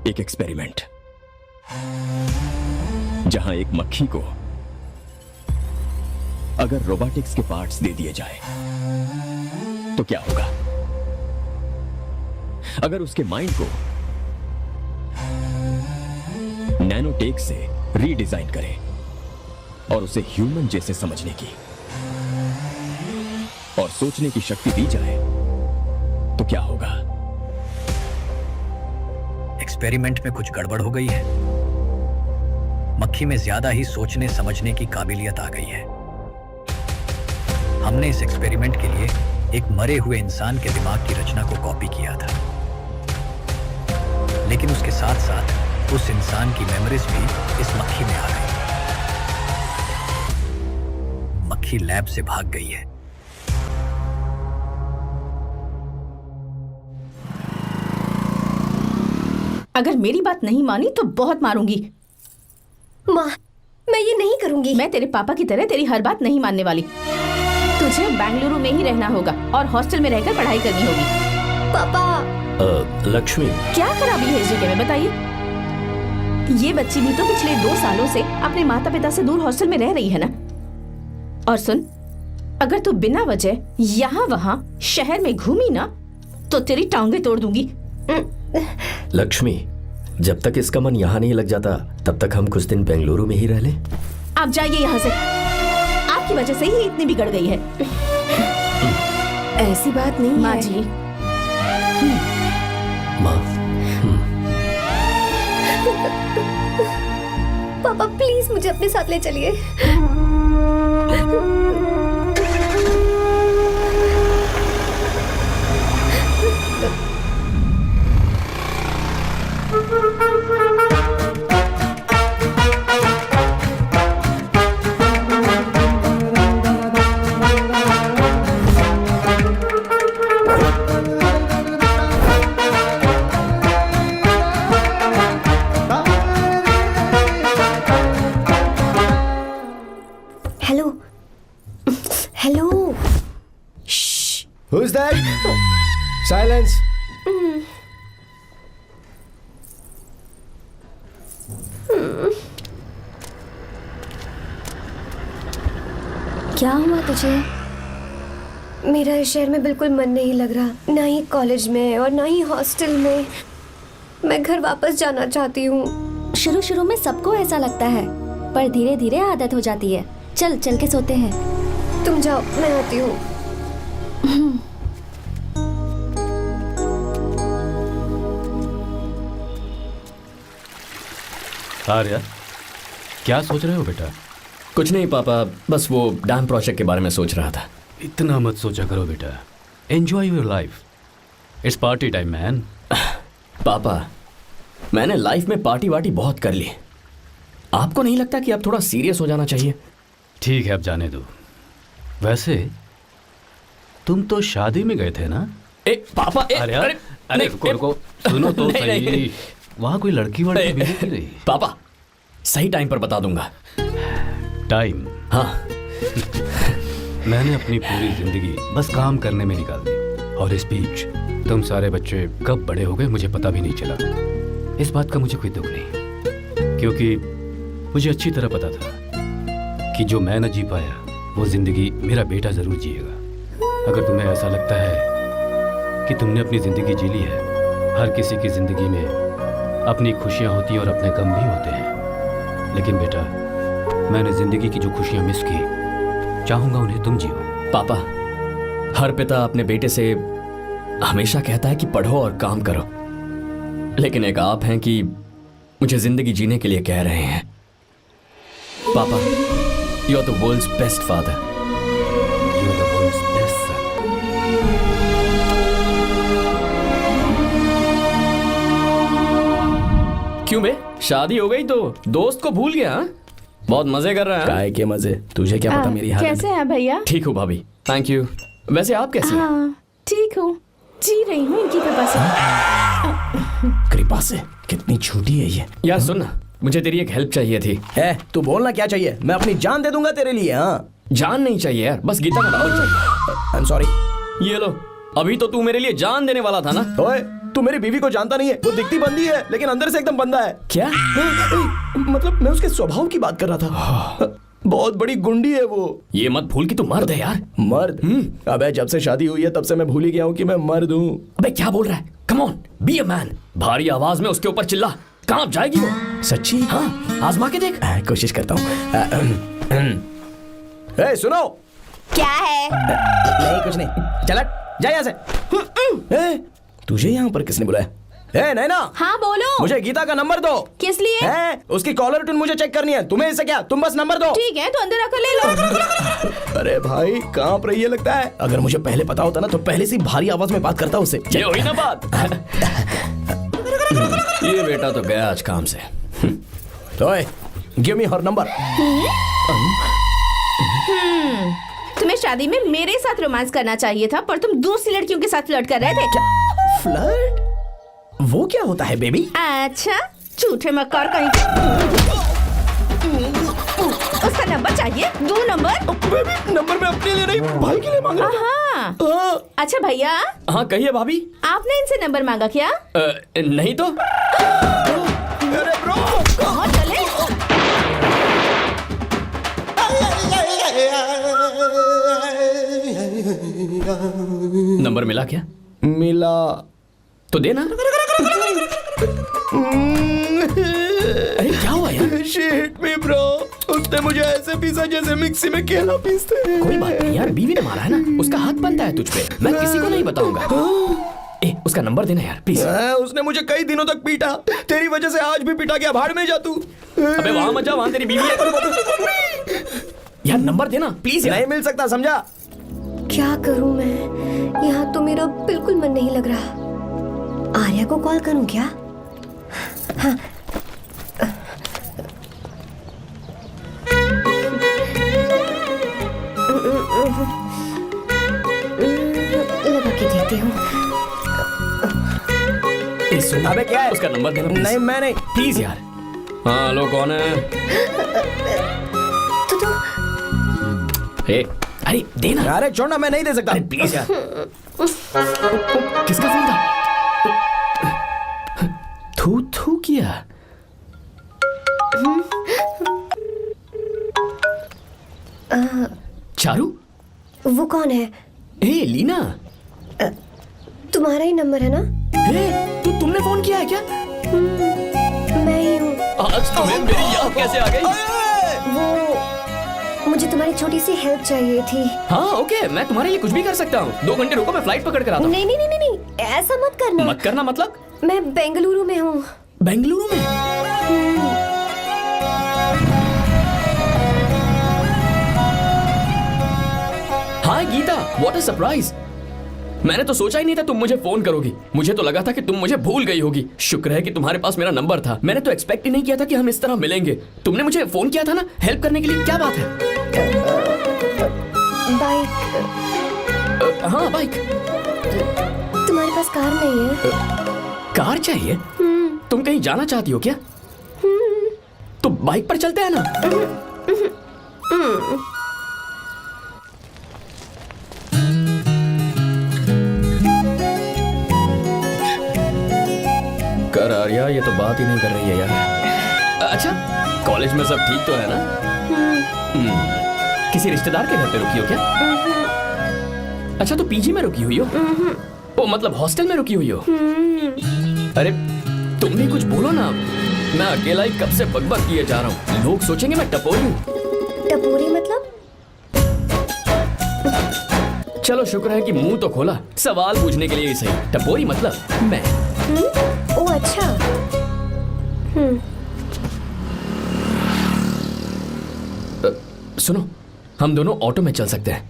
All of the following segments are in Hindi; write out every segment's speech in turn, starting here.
एक एक्सपेरिमेंट जहां एक मक्खी को अगर रोबोटिक्स के पार्ट्स दे दिए जाए तो क्या होगा? अगर उसके माइंड को नैनोटेक से रीडिजाइन करें और उसे ह्यूमन जैसे समझने की और सोचने की शक्ति दी जाए तो क्या होगा? एक्सपेरिमेंट में कुछ गड़बड़ हो गई है। मक्खी में ज्यादा ही सोचने समझने की काबिलियत आ गई है। हमने इस एक्सपेरिमेंट के लिए एक मरे हुए इंसान के दिमाग की रचना को कॉपी किया था, लेकिन उसके साथ साथ उस इंसान की मेमोरीज भी इस मक्खी में आ गई। मक्खी लैब से भाग गई है। अगर मेरी बात नहीं मानी तो बहुत मारूंगी। माँ, मैं ये नहीं करूंगी। मैं तेरे पापा की तरह तेरी हर बात नहीं मानने वाली। तुझे बेंगलुरु में ही रहना होगा और हॉस्टल में रहकर पढ़ाई करनी होगी। पापा। लक्ष्मी, क्या खराबी है इस जगह में बताइए? ये बच्ची भी तो पिछले 2 सालों से अपने माता पिता से दूर हॉस्टल में रह रही है ना। और सुन, अगर तू बिना वजह यहाँ वहाँ शहर में घूमी ना तो तेरी टांगें तोड़ दूंगी। लक्ष्मी, जब तक इसका मन यहाँ नहीं लग जाता तब तक हम कुछ दिन बेंगलुरु में ही रह लें। आप जाइए यहाँ से। आपकी वजह से ही इतनी बिगड़ गई है। ऐसी बात नहीं माँ है। जी। माँ, पापा प्लीज मुझे अपने साथ ले चलिए। Hello hello. Who's that? Silence. क्या हुआ तुझे? मेरा इस शहर में बिल्कुल मन नहीं लग रहा, ना ही कॉलेज में और ना ही हॉस्टल में। मैं घर वापस जाना चाहती हूँ। शुरू शुरू में सबको ऐसा लगता है, पर धीरे धीरे आदत हो जाती है। चल चल के सोते हैं। तुम जाओ, मैं आती हूँ। आर्या, क्या सोच रहे हो बेटा? कुछ नहीं पापा, बस वो डैम प्रोजेक्ट के बारे में सोच रहा था। इतना मत सोचा करो बेटा। Enjoy your life. It's party time man. पापा, मैंने लाइफ में पार्टी वार्टी बहुत कर ली। आपको नहीं लगता कि अब थोड़ा सीरियस हो जाना चाहिए? ठीक है, अब जाने दो। वैसे तुम तो शादी में गए थे ना? पापा, अरे रुको, सुनो तो सही। वहाँ कोई लड़की वड़की मिली नहीं रही? पापा, सही टाइम पर बता दूंगा। टाइम? हाँ। मैंने अपनी पूरी जिंदगी बस काम करने में निकाल दी, और इस बीच तुम सारे बच्चे कब बड़े हो गए मुझे पता भी नहीं चला। इस बात का मुझे कोई दुख नहीं, क्योंकि मुझे अच्छी तरह पता था कि जो मैं न जी पाया वो जिंदगी मेरा बेटा जरूर जिएगा। अगर तुम्हें ऐसा लगता है कि तुमने अपनी जिंदगी जी ली है, हर किसी की जिंदगी में अपनी खुशियां होती हैं और अपने गम भी होते हैं, लेकिन बेटा मैंने जिंदगी की जो खुशियां मिस की, चाहूंगा उन्हें तुम जियो। पापा, हर पिता अपने बेटे से हमेशा कहता है कि पढ़ो और काम करो, लेकिन एक आप हैं कि मुझे जिंदगी जीने के लिए कह रहे हैं। पापा, you are the world's best father. You are the world's best son. क्यों बे, शादी हो गई तो दोस्त को भूल गया? बहुत मजे कर रहा है। काय के मजे, तुझे क्या पता मेरी हालत। कैसे हैं भैया? ठीक हूँ भाभी, थैंक यू। वैसे आप कैसे हैं? हाँ ठीक हूँ, जी रही हूँ इनकी कृपा से। कृपा से? कितनी झूठी है ये। यार सुन ना, मुझे तेरी एक हेल्प चाहिए थी। तू बोलना क्या चाहिए? मैं अपनी जान दे दूंगा तेरे लिए। हाँ, जान नहीं चाहिए यार, बस गीता का डाल चाहिए। I am sorry. ये लो, अभी तो तू मेरे लिए जान देने वाला था ना। ओए, तू मेरी बीवी को जानता नहीं है। वो दिखती बंदी है लेकिन अंदर से एकदम बंदा है। क्या? मतलब मैं उसके स्वभाव की बात कर रहा था। बहुत बड़ी गुंडी है वो। ये मत भूल कि तू मर्द है यार। मर्द? अबे जब से शादी हुई है तब से मैं भूल ही गया हूँ कि मैं मर्द हूँ। अबे क्या बोल रहा है? Come on, be a man. भारी आवाज में उसके ऊपर चिल्ला। कहाँ जाएगी वो? सच्ची? हाँ, आजमा के देख। कोशिश करता हूँ। ए, सुनो। क्या है? नहीं कुछ नहीं, चल जा यहाँ से। ए, तुझे यहाँ पर किसने बुलाया? ए नैना। हाँ बोलो। मुझे गीता का नंबर दो। किस लिए? उसकी कॉलर ट्यून मुझे चेक करनी है। तुम्हें इससे क्या, तुम बस नंबर दो। ठीक है तो अंदर आकर ले लो। अरे भाई कांप रही है लगता है। अगर मुझे पहले पता होता ना तो पहले से भारी आवाज में बात करता उससे। ये हुई ना बात। ये बेटा तो गया आज काम से। ओए, गिव मी हर नंबर। तुम्हें शादी में मेरे साथ रोमांस करना चाहिए था, पर तुम दूसरी लड़कियों के साथ फ्लर्ट कर रहे थे। फ्लर्ट? वो क्या होता है बेबी? अच्छा, झूठे मक्कार कहीं के। उसका नंबर चाहिए? दो नंबर। बेबी नंबर मैं अपने लिए नहीं भाई के लिए मांग रहा हाँ। हूँ। अच्छा भैया, हाँ कहिए भाभी। आपने इनसे नंबर मांगा क्या? नहीं तो। अरे ब्रो, कहाँ चले? नंबर मिला क्या? मिला तो देना। अरे क्या हुआ यार? शिट मी ब्रो, उसने मुझे ऐसे पीसा जैसे मिक्सी में केला पीसते हैं। कोई बात नहीं यार, बीवी ने मारा है ना, उसका हाथ बनता है तुझ पे। मैं किसी को नहीं बताऊंगा। ए, उसका नंबर देना यार प्लीज। उसने मुझे कई दिनों तक पीटा। तेरी वजह से आज भी पीटा गया। भाड़ में जा तू। अबे वहां मत जा, वहां तेरी बीवी है। यार नंबर देना प्लीज यार। नहीं मिल सकता, समझा? क्या करूं मैं? यहाँ तो मेरा बिल्कुल मन नहीं लग रहा। आर्या को कॉल करूं क्या? हाँ। लगा के देती हूँ। अबे क्या है? उसका नंबर देना please। नहीं मैं नहीं। प्लीज यार। हाँ हेलो, कौन है? तो ए, अरे देना। अरे छोड़ना, मैं नहीं दे सकता। अरे प्लीज यार। किसका फोन था? थू थू किया। चारू? वो कौन है? ए लीना। तुम्हारा ही नंबर है ना? ए, तुमने फोन किया है क्या? मैं ही हूँ। आज तुम्हें मेरी याद कैसे आ गई? वो मुझे तुम्हारी छोटी सी हेल्प चाहिए थी। हाँ ओके, मैं तुम्हारे लिए कुछ भी कर सकता हूँ। 2 घंटे रुको, मैं फ्लाइट पकड़ कर आता हूँ। नहीं नहीं नहीं नहीं, ऐसा मत करना। मत करना मतलब? मैं बेंगलुरु में हूँ। बेंगलुरु में? हाय गीता, व्हाट अ सरप्राइज। मैंने तो सोचा ही नहीं था तुम मुझे फोन करोगी। मुझे तो लगा था कि तुम मुझे भूल गई होगी। शुक्र है कि तुम्हारे पास मेरा नंबर था। मैंने तो एक्सपेक्ट ही नहीं किया था कि हम इस तरह मिलेंगे। तुमने मुझे फोन किया था ना हेल्प करने के लिए। क्या बात है? बाइक। हाँ बाइक। तुम्हारे पास कार नहीं है? कार चाहिए? तुम कहीं जाना चाहती हो क्या? तो बाइक पर चलते हैं ना। कर आर्या, ये तो बात ही नहीं कर रही है यार। अच्छा, कॉलेज में सब ठीक तो है ना? किसी रिश्तेदार के घर पे रुकी हो क्या? अच्छा, तो पीजी में रुकी हुई हो? ओ मतलब हॉस्टल में रुकी हुई हो? अरे तुम भी कुछ बोलो ना। मैं अकेला ही कब से बकबक किए जा रहा हूँ। लोग सोचेंगे मैं टपोरी हूँ। टपोरी मतलब? चलो शुक्र है कि मुंह तो खोला। सवाल पूछने के लिए ही सही। टपोरी मतलब मैं। ओ अच्छा। सुनो, हम दोनों ऑटो में चल सकते हैं।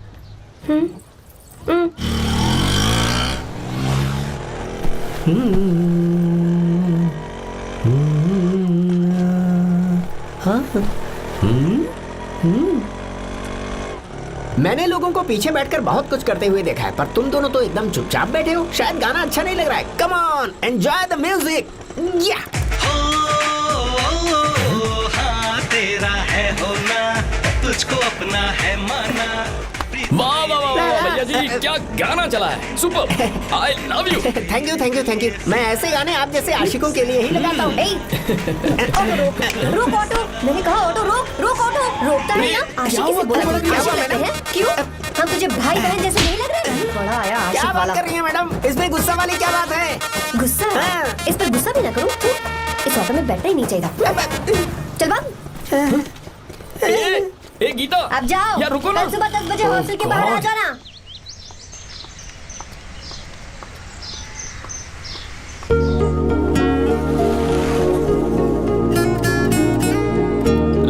मैंने लोगों को पीछे बैठकर बहुत कुछ करते हुए देखा है, पर तुम दोनों तो एकदम चुपचाप बैठे हो। शायद गाना अच्छा नहीं लग रहा है। Come on, enjoy the music. या हाँ तेरा है होना, तुझको अपना है माना। वाह वाह वाह वाह, भैया जी क्या गाना चला है, super, I love you. Thank you thank you thank you. मैं ऐसे गाने आप जैसे आशिकों के लिए ही लगाता हूँ। ऑटो रोक ऑटो, मैंने कहा ऑटो रोक रोक ऑटो। रोकता है ना, आशिकी से बोला है। क्यों हम तुझे भाई बहन जैसे नहीं लग रहे? बड़ा आया क्या आशिक बात वाला। कर रही है मैडम, इसमें गुस्सा वाली क्या बात है? गुस्सा? हाँ। इस पर गुस्सा भी ना करूं। इस ऑटो में बैठना ही नहीं चाहिए था। चल भाग। ए गीता, अब जाओ। यार रुको ना। कल सुबह 10 बजे हॉस्टल के बाहर आ जाना।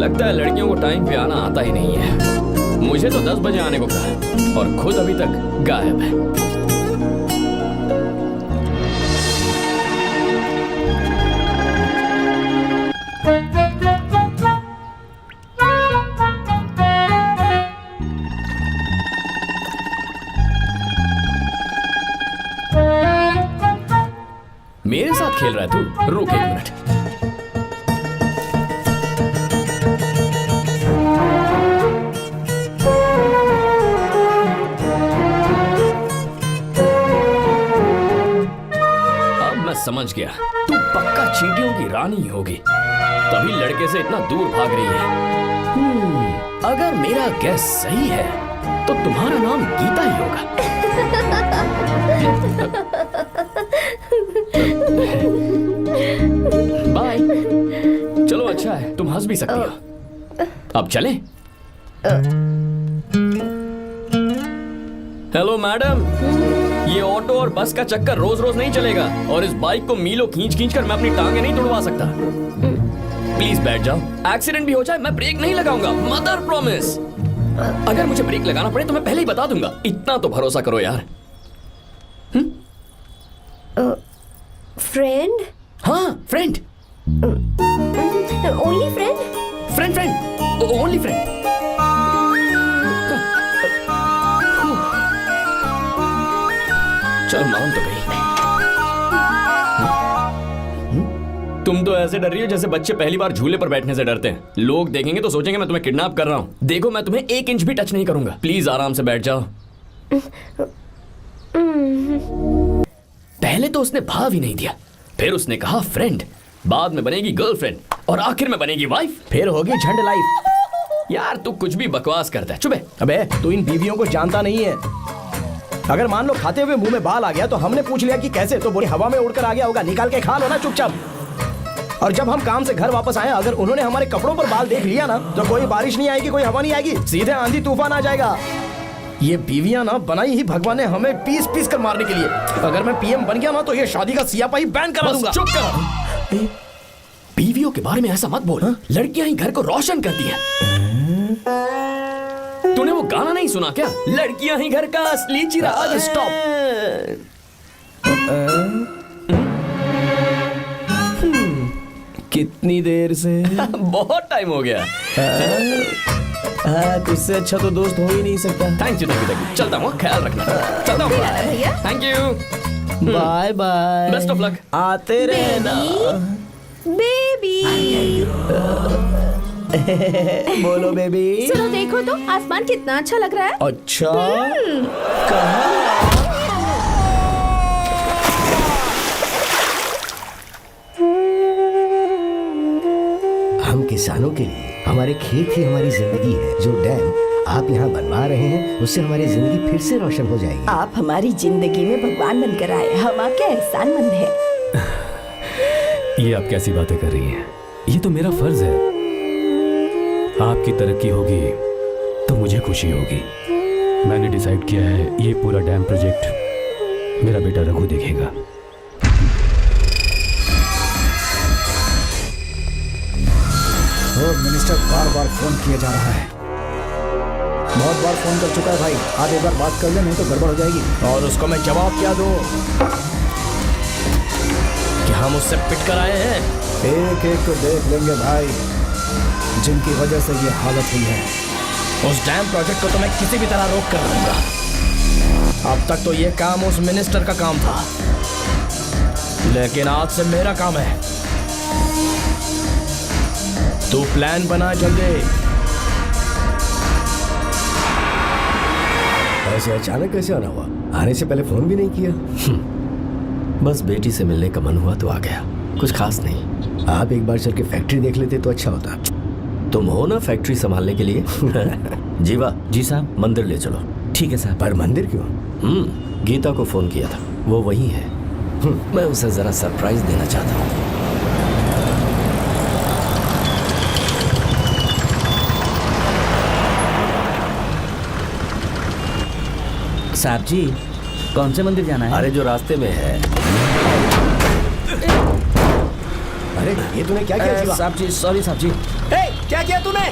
लगता है लड़कियों को टाइम पे आना आता ही नहीं है। मुझे तो 10 बजे आने को कहा और खुद अभी तक गायब है। मेरे साथ खेल रहा है तू? रुक 1 मिनट। समझ गया, तू पक्का चींटियों की रानी होगी, तभी लड़के से इतना दूर भाग रही है। अगर मेरा गैस सही है तो तुम्हारा नाम गीता ही होगा। बाय। चलो अच्छा है, तुम हंस भी सकती हो। अब चलें? हेलो मैडम, ये ऑटो और बस का चक्कर रोज रोज नहीं चलेगा और इस बाइक को मीलों खींच खींच कर मैं अपनी टांगे नहीं तुड़वा सकता। प्लीज बैठ जाओ, एक्सीडेंट भी हो जाए मैं ब्रेक नहीं लगाऊंगा, मदर प्रॉमिस। अगर मुझे ब्रेक लगाना पड़े तो मैं पहले ही बता दूंगा, इतना तो भरोसा करो यार। फ्रेंड? हाँ friend. Only friend? Friend friend, only friend. चल मान तो गई। तुम तो ऐसे डर रही हो जैसे बच्चे पहली बार झूले पर बैठने से डरते हैं। लोग देखेंगे तो सोचेंगे मैं तुम्हें किडनैप कर रहा हूँ। देखो मैं तुम्हें 1 इंच भी टच नहीं करूंगा, प्लीज आराम से बैठ जाओ। पहले तो उसने भाव ही नहीं दिया, फिर उसने कहा फ्रेंड, बाद में बनेगी गर्लफ्रेंड और आखिर में बनेगी वाइफ, फिर होगी झंड लाइफ। यार तू कुछ भी बकवास करता है, चुप है। अबे तू इन बीवियों को जानता नहीं है। अगर मान लो खाते हुए मुंह में बाल आ गया तो हमने पूछ लिया कि कैसे, तो बोली हवा में उड़कर आ गया होगा, निकाल के खा लो ना चुपचाप। और जब हम काम से घर वापस आए, अगर उन्होंने हमारे कपड़ों पर बाल देख लिया ना तो कोई बारिश नहीं आएगी, कोई हवा नहीं आएगी, सीधे आंधी तूफान आ जाएगा। ये बीवियां ना बनाई ही भगवान ने हमें पीस पीस कर मारने के लिए। अगर मैं पीएम बन गया ना तो ये शादी का सियापाही बैन करा दूंगा। चुप कर। बीवियों के बारे में ऐसा मत बोल, लड़कियां ही घर को रोशन करती हैं। तूने वो गाना नहीं सुना क्या, लड़कियां ही घर का असली चिराग। स्टॉप। कितनी देर से? बहुत टाइम हो गया। तुझसे अच्छा तो दोस्त हो ही नहीं सकता। Thank you thank you. चलता हूँ, ख्याल रखना। चलता हूँ भैया। Thank you. Bye bye. Best of luck. आते रहना। बेबी। बोलो बेबी। सुनो देखो तो आसमान कितना अच्छा लग रहा है। अच्छा कहाँ? हम किसानों के लिए हमारे खेत ही हमारी जिंदगी है। जो डैम आप यहाँ बनवा रहे हैं उससे हमारी जिंदगी फिर से रोशन हो जाएगी। आप हमारी जिंदगी में भगवान बनकर आए, हम आपके एहसानमंद हैं। ये आप कैसी बातें कर रही हैं? ये तो मेरा फर्ज है। आपकी तरक्की होगी तो मुझे खुशी होगी। मैंने डिसाइड किया है ये पूरा डैम प्रोजेक्ट मेरा बेटा रघु देखेगा। मिनिस्टर बार बार फोन किया जा रहा है। बहुत बार फोन कर चुका है भाई, आप एक बार बात कर ले, नहीं तो गड़बड़ हो जाएगी। और उसको मैं जवाब क्या दूं कि हम उससे पिट कर आए हैं? एक एक को देख लेंगे भाई, जिनकी वजह से ये हालत हुई है। उस डैम प्रोजेक्ट को तो मैं किसी भी तरह रोक कर रहूंगा। अब तक तो ये काम उस मिनिस्टर का काम था, लेकिन आज से मेरा काम है। तू प्लान बना जल्दी। ऐसे अचानक कैसे आना हुआ? आने से पहले फोन भी नहीं किया? बस बेटी से मिलने का मन हुआ तो आ गया, कुछ खास नहीं। आप एक बार चल के फैक्ट्री देख लेते तो अच्छा होता। तुम हो ना फैक्ट्री संभालने के लिए। जीवा जी साहब। मंदिर ले चलो। ठीक है साहब। पर मंदिर क्यों? गीता को फोन किया था, वो वही है। मैं उसे जरा सरप्राइज देना चाहता हूँ। साहब जी, कौन से मंदिर जाना है? अरे जो रास्ते में है। अरे ये तूने क्या किया जीवा? साहब जी, सॉरी साहब जी। क्या किया तूने?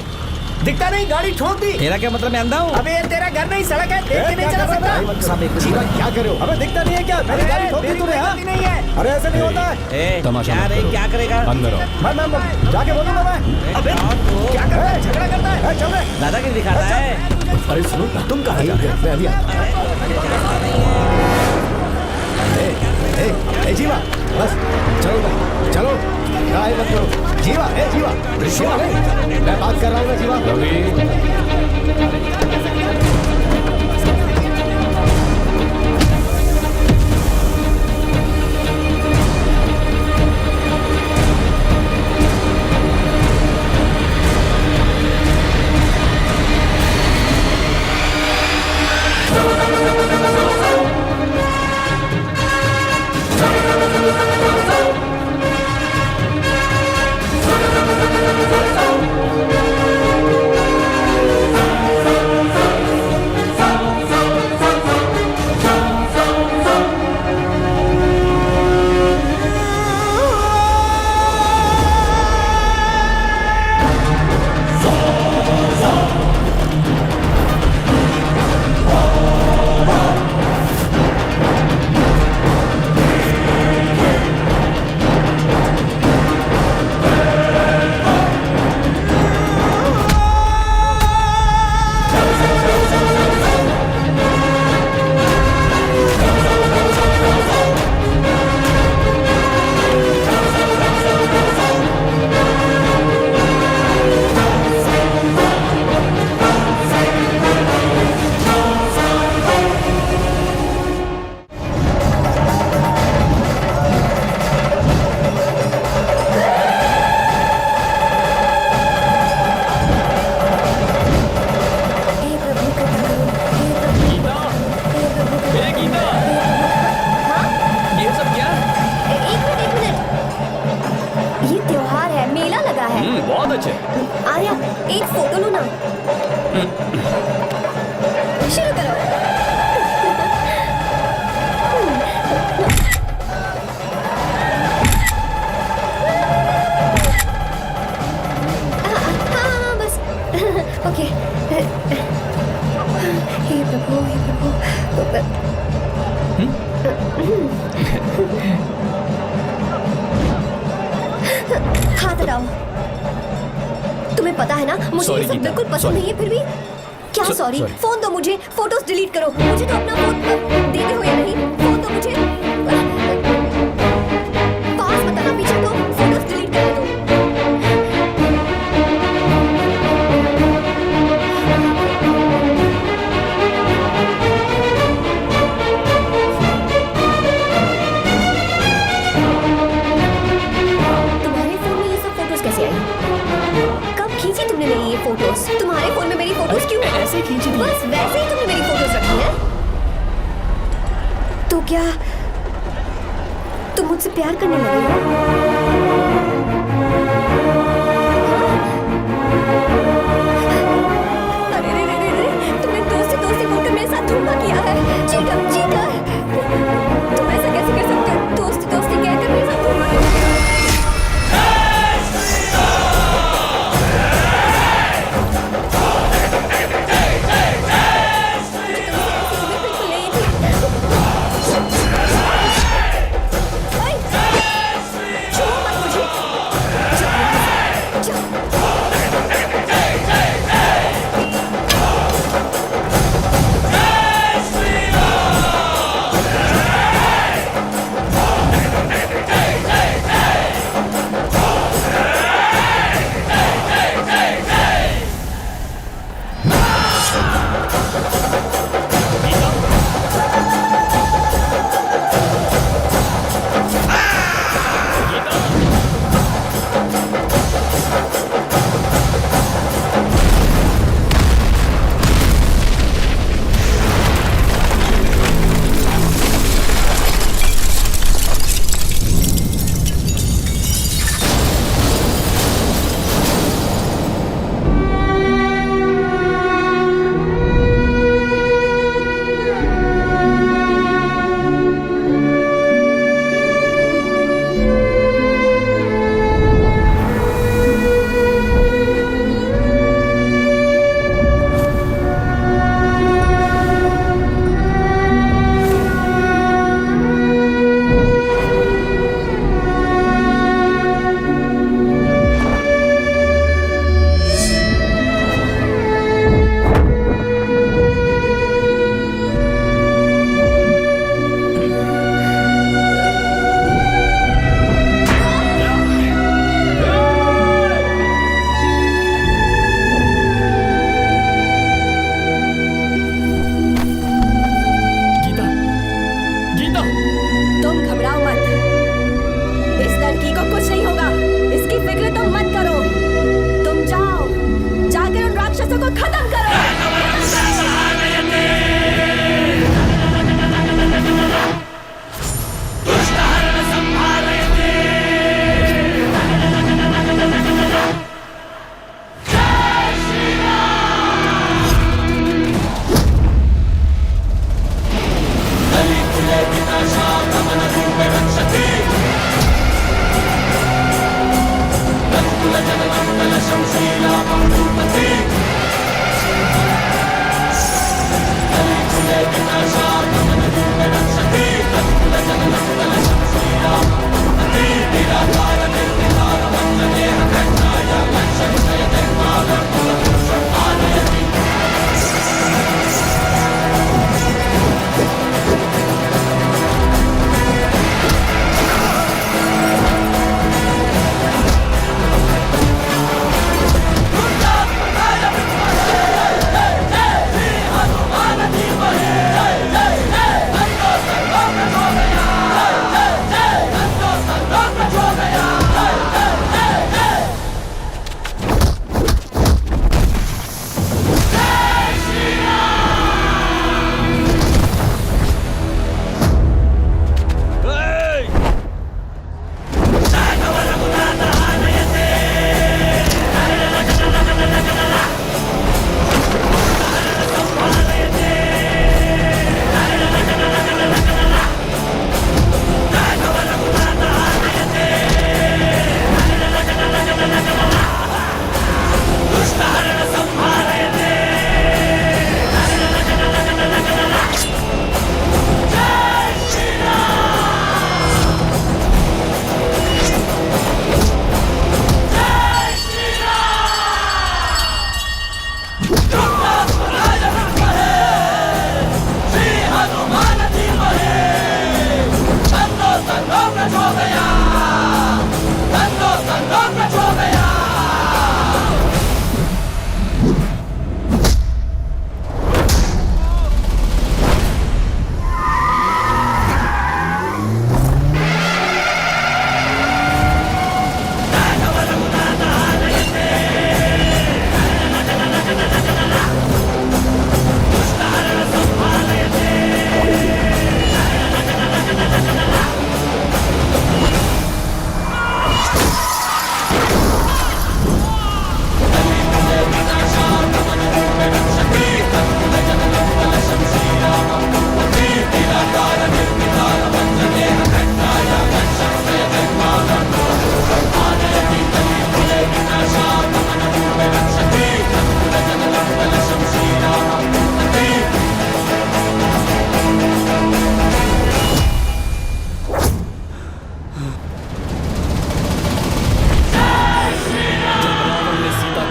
दिखता नहीं, गाड़ी ठोक दी। तेरा क्या मतलब, मैं अंधा हूँ? अबे ये तेरा घर नहीं, सड़क है, देख के नहीं चला सकता। साहब एक जीवा क्या कर रहे हो? अबे दिखता नहीं है क्या? मेरी गाड़ी ठोक दी तूने? हाँ? नहीं है। अरे ऐसे नहीं होता है। तमाशा क्या मत रे, करो। क्या करेगा? अंदर आओ। मैं जाके बोलूंगा मैं। अबे क्या कर रहा है? झगड़ा करता है। चल रहे। दादागिरी दिखाता है। अरे सुनो, तुम कहाँ जा रहे हो? मैं अभी ए जीवा, बस चलो भाई, चलो गाय मत करो। जीवा, ए जीवा, जीवा नहीं, मैं बात कर रहा हूँ ना जीवा। रवि, बहुत अच्छे। आर्या, एक फोटो लो ना। शुरू करो। हाँ, बस ओके। हे प्रभु, हे प्रभु। हाथ हटाओ। तुम्हें पता है ना, मुझे ये सब बिल्कुल पसंद नहीं है, फिर भी क्या सॉरी? फोन दो मुझे, फोटोज डिलीट करो। मुझे तो अपना फोन देते हो या नहीं? फोन दो मुझे। पास बताना, पीछे तो फोटोज डिलीट कर दो। तुम्हारे फोन में ये सब फोटोज कैसे आई? कब खींची तुमने मेरी ये फोटोज? तुम्हारे फोन में मेरी फोटोज क्यों ऐसे खींची थी? बस वैसे ही तुमने मेरी फोटोज रखी हैं। तो क्या तुम मुझसे प्यार करने लगे हो? अरे रे रे रे रे, तुमने दोस्ती दोस्ती बोलकर मेरे साथ धोखा किया है। चीटर, चीटर, तुम ऐसा कैसे कर सकते हो? दोस्ती दोस्ती कहकर मेरे साथ धोखा किया। छुओ मत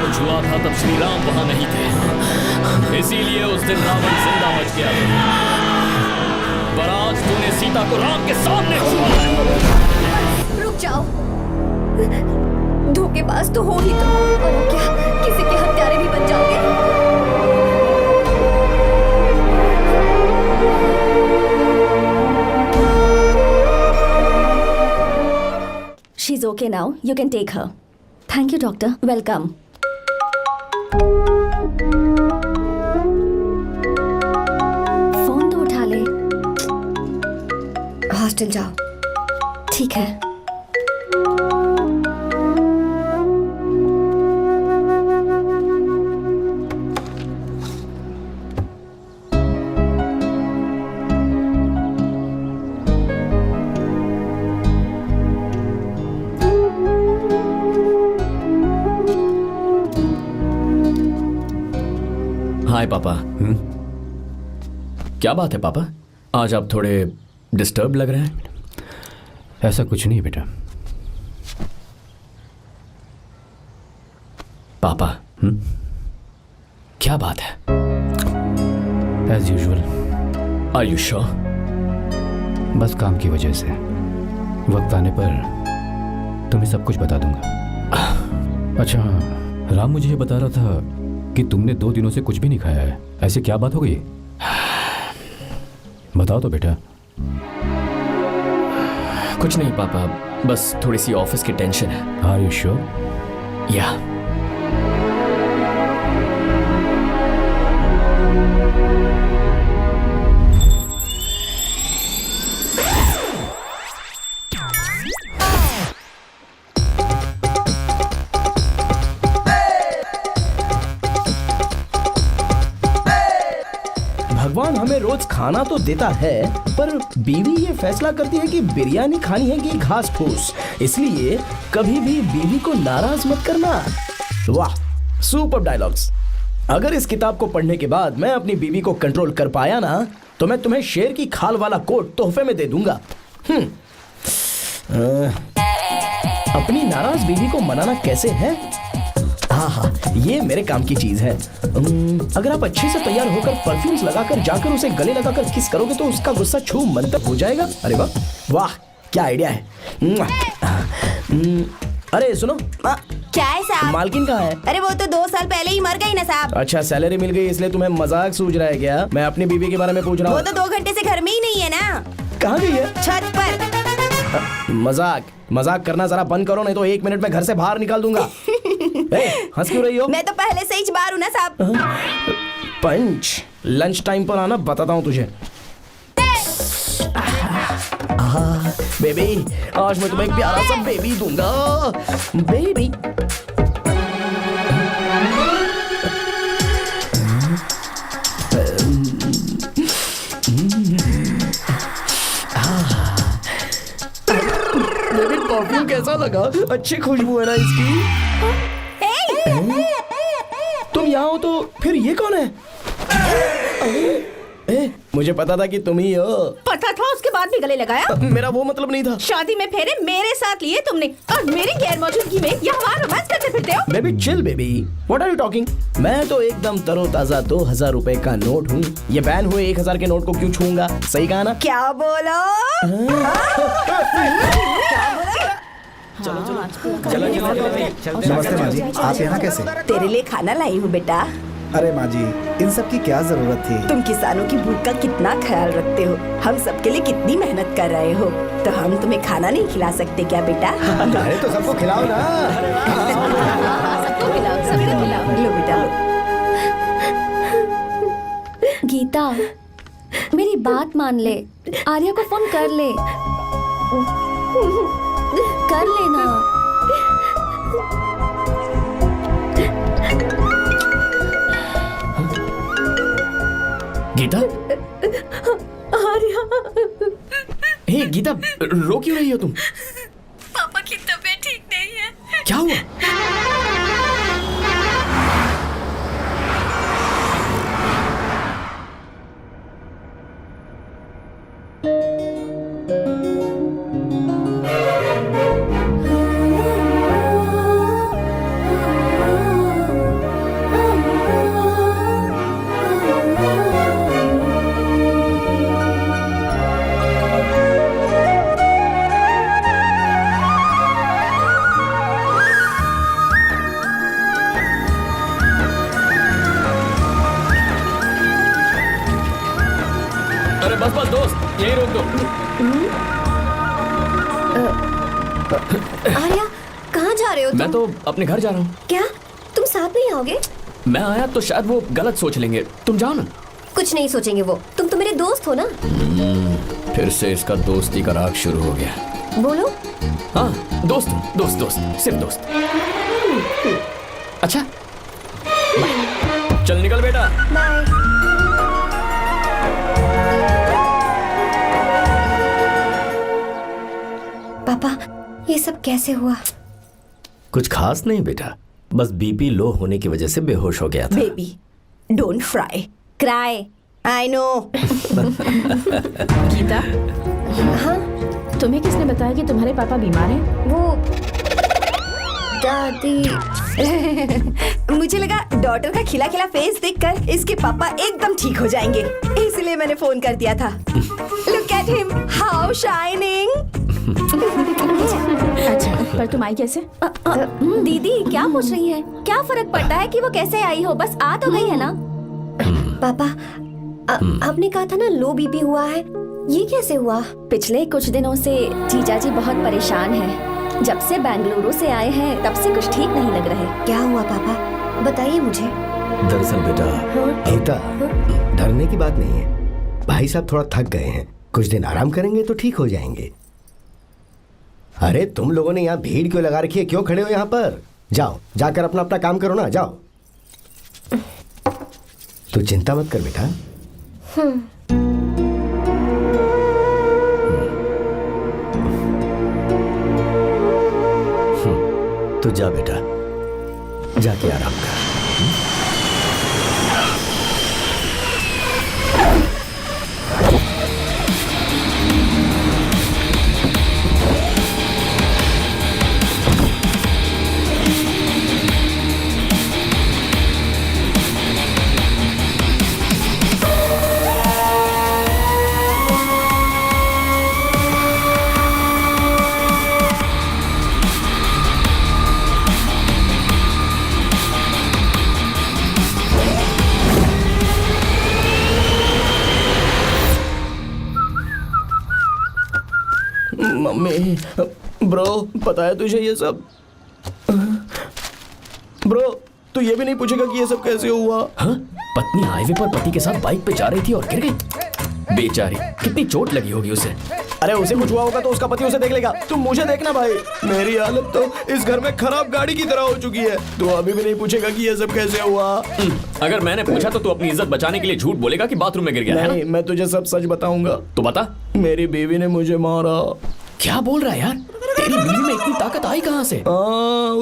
छुआ था तब श्री राम वहां नहीं थे, इसीलिए उस दिन रावण जिंदा बच गया। पर आज तूने सीता को राम के सामने छुआ है। रुक जाओ, धोखेबाज तो हो ही तुम, और अब क्या किसी के हत्यारे भी बन जाओगे? She's okay now. You can take her. Thank you, doctor. Welcome. Phone तो उठा ले। हॉस्टल जाओ। ठीक है। हाय पापा। क्या बात है पापा, आज आप थोड़े डिस्टर्ब लग रहे हैं। ऐसा कुछ नहीं बेटा। पापा क्या बात है? As usual. Are you sure? बस काम की वजह से वक्त आने पर तुम्हें सब कुछ बता दूंगा। अच्छा हाँ, राम मुझे ये बता रहा था कि तुमने 2 दिनों से कुछ भी नहीं खाया है। ऐसे क्या बात हो गई? बताओ तो बेटा। कुछ नहीं पापा, बस थोड़ी सी ऑफिस की टेंशन है। Are you sure? या भगवान हमें रोज खाना तो देता है, पर बीवी ये फैसला करती है कि बिरयानी खानी है कि घास फूस। इसलिए कभी भी बीवी को नाराज मत करना। वाह, सुपर डायलॉग्स। अगर इस किताब को पढ़ने के बाद मैं अपनी बीवी को कंट्रोल कर पाया ना, तो मैं तुम्हें शेर की खाल वाला कोट तोहफे में दे दूंगा। अपनी नाराज बीवी को मनाना कैसे है? हाँ, ये मेरे काम की चीज है। अगर आप अच्छे से तैयार होकर परफ्यूम्स लगाकर जाकर उसे गले लगाकर किस करोगे तो उसका गुस्सा छू मंतर हो जाएगा। अरे वाह वाह, क्या आइडिया है। अरे सुनो, क्या है साहब? मालकिन कहाँ है? अरे वो तो 2 साल पहले ही मर गई ना साहब। अच्छा, सैलरी मिल गई इसलिए तुम्हें मजाक सूझ रहा है क्या? मैं अपनी बीवी के बारे में पूछ रहा हूँ। वो तो 2 घंटे से घर में ही नहीं है ना। कहाँ गई है? छत पर। मजाक करना जरा बंद करो, नहीं तो 1 मिनट में घर से बाहर निकाल दूंगा। हंस क्यों रही हो? मैं तो पहले से ही बाहर हूँ ना साहब। पंच, लंच टाइम पर आना, बताता हूँ तुझे। बेबी, आज मैं तुम्हें एक प्यारा सा बेबी दूंगा। बेबी परफ्यूम कैसा लगा? अच्छी खुशबू है ना इसकी। तुम यहाँ हो तो फिर ये कौन है? मुझे पता था कि तुम ही हो। पता था उसके बाद भी गले लगाया? मेरा वो मतलब नहीं था। शादी में फेरे मेरे साथ लिए तुमने और मेरी गैर मौजूदगी में यहाँ रोमांस करते फिरते हो। Baby chill baby, what are you talking? मैं तो एकदम तरोताजा 2000 रुपए का नोट हूँ। ये बैन हुए 1000 के नोट को क्यों छूंगा? सही कहा ना? क्या बोलो? चलो नमस्ते माँ जी, आप यहाँ कैसे? तेरे लिए खाना लाई हूँ बेटा। अरे माँ जी, इन सब की क्या जरूरत थी? तुम किसानों की भूख का कितना ख्याल रखते हो, हम सबके लिए कितनी मेहनत कर रहे हो, तो हम तुम्हें खाना नहीं खिला सकते क्या बेटा? अरे तो सबको खिलाओ ना। सबको खिलाओ, सबको खिलाओ। लो बेटा लो। गीता, मेरी बात मान ले, आर्या को फोन कर ले, कर लेना। गीता, आर्या, हे गीता, रो क्यों रही हो तुम? पापा की तबीयत ठीक नहीं है। क्या हुआ? अरे बस बस दोस्त, यही रोक दो। आर्या, कहाँ जा रहे हो तुम? मैं तो अपने घर जा रहा हूँ। क्या तुम साथ नहीं आओगे? मैं आया तो शायद वो गलत सोच लेंगे, तुम जाओ ना। कुछ नहीं सोचेंगे वो, तुम तो मेरे दोस्त हो ना। फिर से इसका दोस्ती का राग शुरू हो गया। बोलो। हाँ, दोस्त हूँ, दोस्त दोस्त, सिर्फ दोस्त। अच्छा, बाय। चल निकल बेटा। बाय। पापा, ये सब कैसे हुआ? कुछ खास नहीं बेटा, बस बीपी लो होने की वजह से बेहोश हो गया था। Baby, don't fry, cry, I know. Geeta, हाँ? तुम्हें किसने बताया कि तुम्हारे पापा बीमार हैं? वो दादी। मुझे लगा डॉटर का खिला खिला फेस देखकर इसके पापा एकदम ठीक हो जाएंगे, इसलिए मैंने फोन कर दिया था। Look at him, how shining. अच्छा, पर तुम आई कैसे? दीदी क्या पूछ रही है? क्या फर्क पड़ता है कि वो कैसे आई हो, बस आ तो गई है ना। पापा, आपने कहा था ना लो बीपी हुआ है, ये कैसे हुआ? पिछले कुछ दिनों से जीजा जी बहुत परेशान हैं। जब से बेंगलुरु से आए हैं तब से कुछ ठीक नहीं लग रहे। क्या हुआ पापा, बताइए मुझे। दरअसल बेटा, गीता, डरने की बात नहीं है। भाई साहब थोड़ा थक गए हैं, कुछ दिन आराम करेंगे तो ठीक हो जाएंगे। अरे तुम लोगों ने यहाँ भीड़ क्यों लगा रखी है? क्यों खड़े हो यहाँ पर? जाओ, जाकर अपना अपना काम करो ना, जाओ। तू चिंता मत कर बेटा। तू जा बेटा, जाके आराम कर। मम्मी, ब्रो, पता है तुझे ये सब? ब्रो, तू ये भी नहीं पूछेगा कि ये सब कैसे हुआ? हाँ? पत्नी हाईवे पर पति के साथ बाइक पे जा रही थी और गिर गई। बेचारी, कितनी चोट लगी होगी उसे। अरे उसे कुछ हुआ होगा तो उसका पति उसे देख लेगा, तुम मुझे देखना भाई। मेरी हालत तो इस घर में खराब गाड़ी की तरह हो चुकी है। तू अभी भी नहीं पूछेगा कि ये सब कैसे हुआ? अगर मैंने पूछा तो तू अपनी इज्जत बचाने के लिए झूठ बोलेगा कि बाथरूम में गिर गया है नहीं, मैं तुझे सब सच बताऊंगा। तो बता। मेरी बीवी ने मुझे मारा। क्या बोल रहा है यार? तेरी बीवी में इतनी ताकत आई कहाँ से?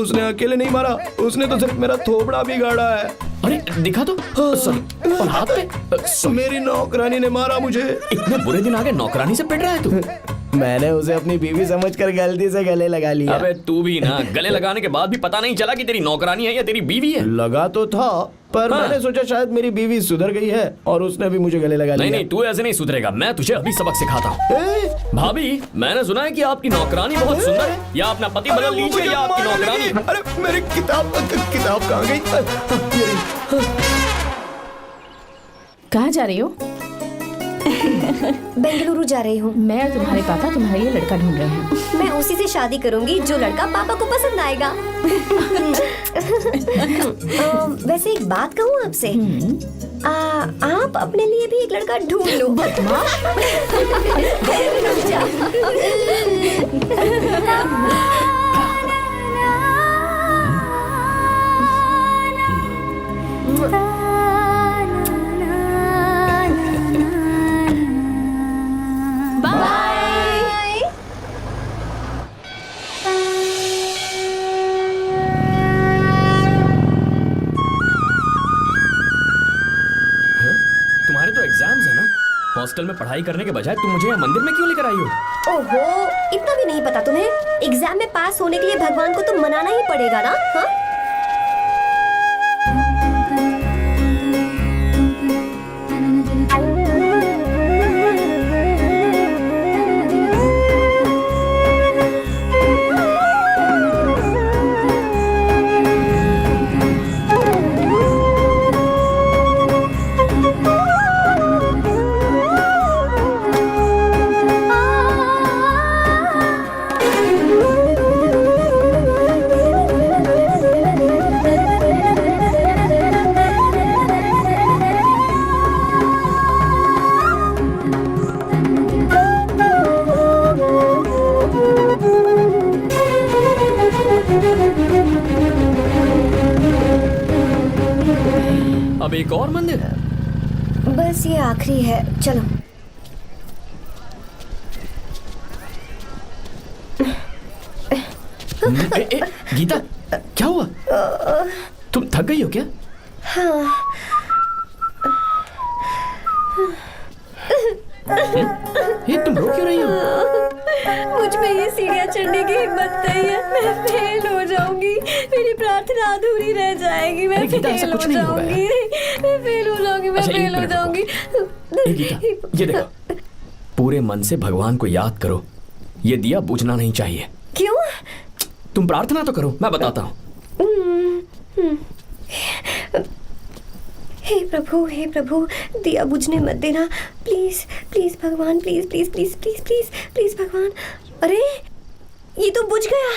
उसने अकेले नहीं मारा, उसने तो सिर्फ मेरा थोबड़ा बिगाड़ा है। अरे दिखा तो। सॉरी, और हाथ पे। मेरी नौकरानी ने मारा मुझे। इतने बुरे दिन आ गए, नौकरानी से पिट रहा है तू? मैंने उसे अपनी बीवी समझकर गलती से गले लगा लिया। अबे तू भी ना, गले लगाने के बाद भी पता नहीं चला कि तेरी नौकरानी है या तेरी बीवी है। लगा तो था, पर हाँ। मैंने सोचा शायद मेरी बीवी सुधर गई है और उसने भी मुझे गले लगा लिया। नहीं, तू ऐसे नहीं सुधरेगा, मैं तुझे अभी सबक सिखाता हूँ। भाभी, मैंने सुना है कि आपकी नौकरानी बहुत सुंदर है, या अपना पति बदल लीजिए या आपकी नौकरानी। अरे मेरी किताब कहाँ गई? कहाँ जा रही हो? बेंगलुरु जा रही हूँ। मैं और तुम्हारे पापा तुम्हारे लिए लड़का ढूंढ रहे हैं। मैं उसी से शादी करूंगी जो लड़का पापा को पसंद आएगा। वैसे एक बात कहूँ आपसे, आप अपने लिए भी एक लड़का ढूंढ लो। बदमाश। तुम्हारे तो एग्जाम्स है ना, हॉस्टल में पढ़ाई करने के बजाय तुम मुझे यहाँ मंदिर में क्यों लेकर आई हो? ओहो, इतना भी नहीं पता तुम्हें? एग्जाम में पास होने के लिए भगवान को तो मनाना ही पड़ेगा ना? हाँ? अब एक और मंदिर? बस ये आखिरी है, चलो। गीता, क्या हुआ? तुम थक गई हो क्या? हाँ। ये तुम रो क्यों रही हो? मुझ में ये सीढ़ियाँ चढ़ने की हिम्मत नहीं है। मैं फेल हो जाऊंगी, मेरी प्रार्थना अधूरी रह जाएगी। मैं फेल हो जाऊंगी, मैं फेल हो जाऊंगी, मैं फेल हो जाऊंगी। गीता, ये देखो, पूरे मन से भगवान को याद करो, ये दिया बुझना नहीं चाहिए। क्यों? तुम प्रार्थना तो करो, मैं बताता हूँ। हे प्रभु, दिया बुझने मत देना, प्लीज प्लीज भगवान, please please please please please please भगवान। अरे ये तो बुझ गया।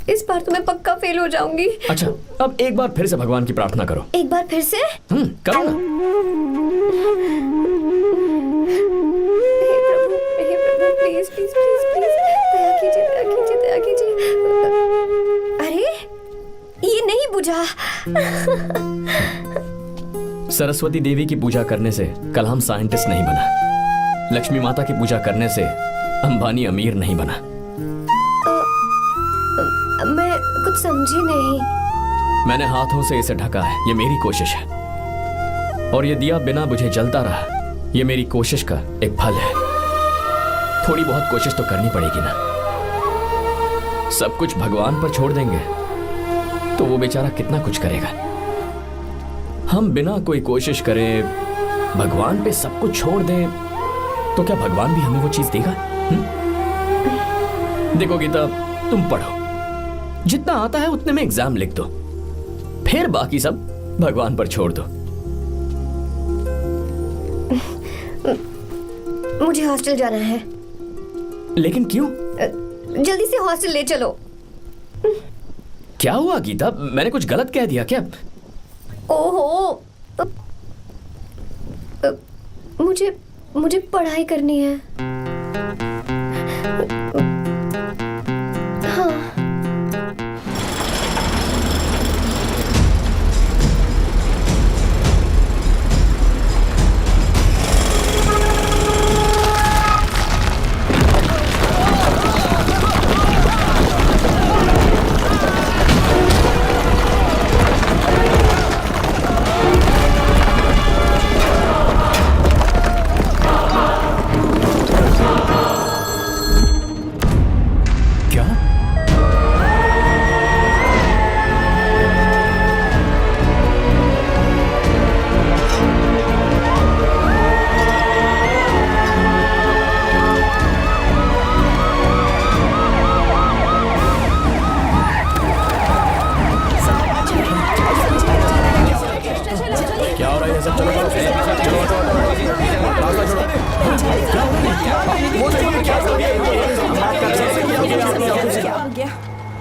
इस बार तो मैं पक्का फेल हो जाऊंगी। अच्छा, अब एक बार फिर से भगवान की प्रार्थना करो। एक बार फिर से? करो ना। हे प्रभु, प्लीज प्लीज प्लीज प्लीज, दया कीजिए, दया कीजिए, दया कीजिए। अरे ये नहीं बुझा। सरस्वती देवी की पूजा करने से कलाम साइंटिस्ट नहीं बना, लक्ष्मी माता की पूजा करने से अंबानी अमीर नहीं बना। मैं कुछ समझी नहीं। मैंने हाथों से इसे ढका है, ये मेरी कोशिश है, और ये दिया बिना बुझे जलता रहा, ये मेरी कोशिश का एक फल है। थोड़ी बहुत कोशिश तो करनी पड़ेगी ना। सब कुछ भगवान पर छोड़ देंगे तो वो बेचारा कितना कुछ करेगा। हम बिना कोई कोशिश करें भगवान पे सब कुछ छोड़ दें तो क्या भगवान भी हमें वो चीज देगा? देखो गीता, तुम पढ़ो, जितना आता है उतने में एग्जाम लिख दो, फिर बाकी सब भगवान पर छोड़ दो। मुझे हॉस्टल जाना है। लेकिन क्यों? जल्दी से हॉस्टल ले चलो। क्या हुआ गीता, मैंने कुछ गलत कह दिया क्या? ओहो, मुझे पढ़ाई करनी है। हाँ।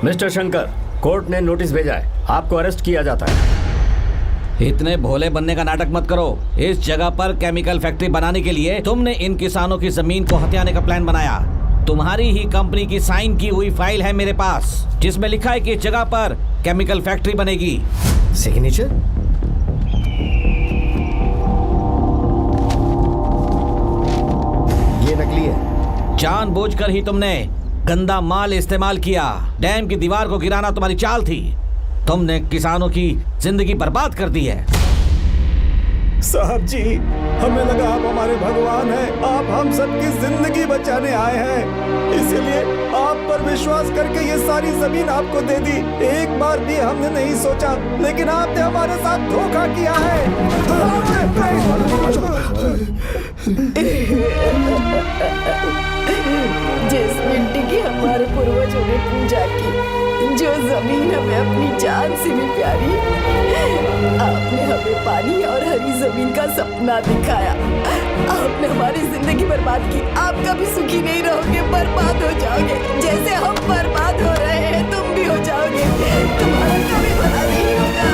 मिस्टर शंकर, कोर्ट ने नोटिस भेजा है, आपको अरेस्ट किया जाता है। इतने भोले बनने का नाटक मत करो। इस जगह पर केमिकल फैक्ट्री बनाने के लिए तुमने इन किसानों की जमीन को हथियाने का प्लान बनाया। तुम्हारी ही कंपनी की साइन की हुई फाइल है मेरे पास, जिसमें लिखा है कि इस जगह पर केमिकल फैक्ट्री बनेगी। सिग्नेचर? ये नकली है। जानबूझकर ही तुमने गंदा माल इस्तेमाल किया। डैम की दीवार को गिराना तुम्हारी चाल थी। तुमने किसानों की जिंदगी बर्बाद कर दी है। साहब जी, हमें लगा आप हमारे भगवान हैं, आप हम सबकी जिंदगी बचाने आए हैं, इसीलिए आप पर विश्वास करके ये सारी जमीन आपको दे दी। एक बार भी हमने नहीं सोचा, लेकिन आपने हमारे साथ धोखा किया है। जिस मिट्टी की हमारे पूर्वजों ने पूजा की, जो जमीन हमें अपनी जान से भी प्यारी, आपने हमें पानी और हरी जमीन का सपना दिखाया। आपने हमारी जिंदगी बर्बाद की। आप कभी सुखी नहीं रहोगे, बर्बाद हो जाओगे। जैसे हम बर्बाद हो रहे हैं, तुम भी हो जाओगे। तुम्हारा कभी भला नहीं होगा।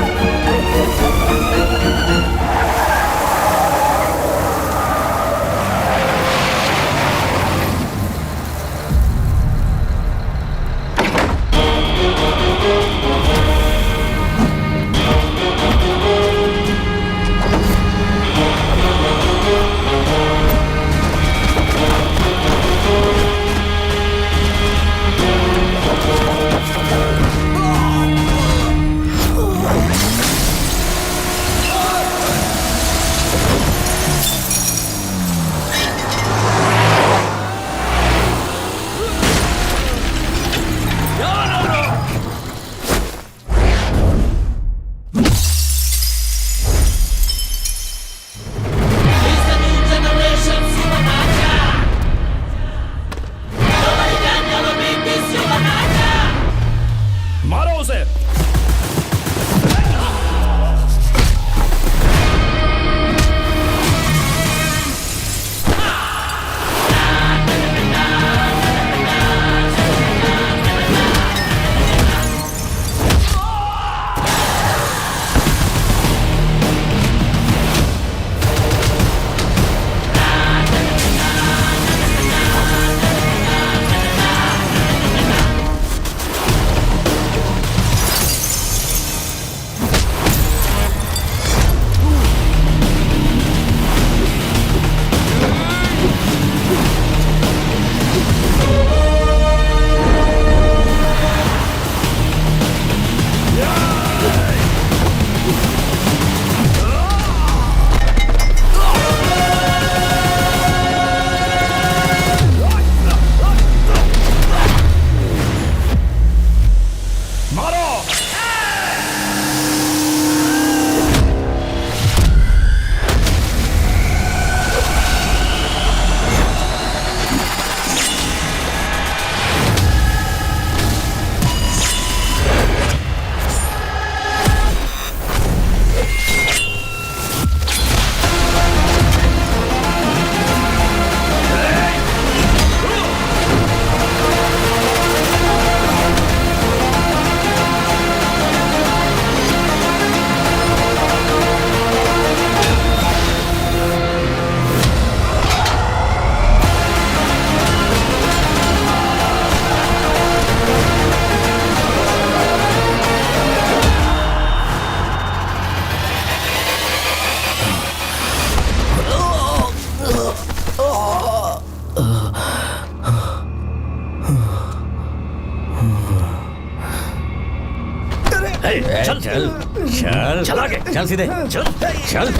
चल चल चल चल आगे चल सीधे चल चल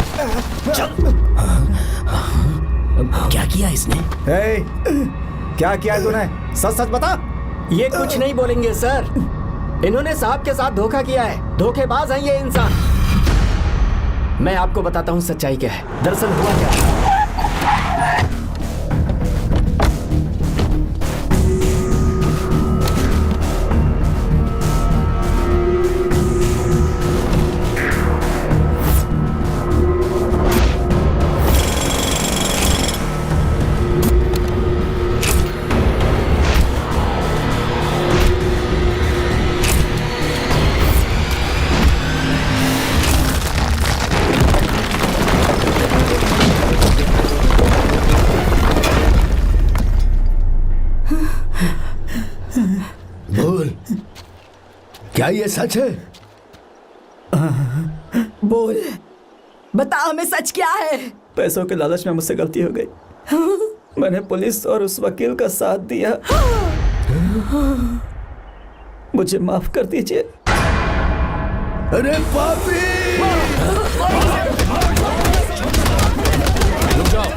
चल। क्या किया इसने? क्या किया है तूने? सच सच बता। ये कुछ नहीं बोलेंगे सर। इन्होंने साहब के साथ धोखा किया है। धोखेबाज हैं ये इंसान। मैं आपको बताता हूँ सच्चाई क्या है। दरअसल हुआ क्या है, बोल, क्या ये सच है? बोल, बता हमें सच क्या है? पैसों के लालच में मुझसे गलती हो गई। मैंने पुलिस और उस वकील का साथ दिया। मुझे माफ कर दीजिए। अरे पापी! रुक जाओ,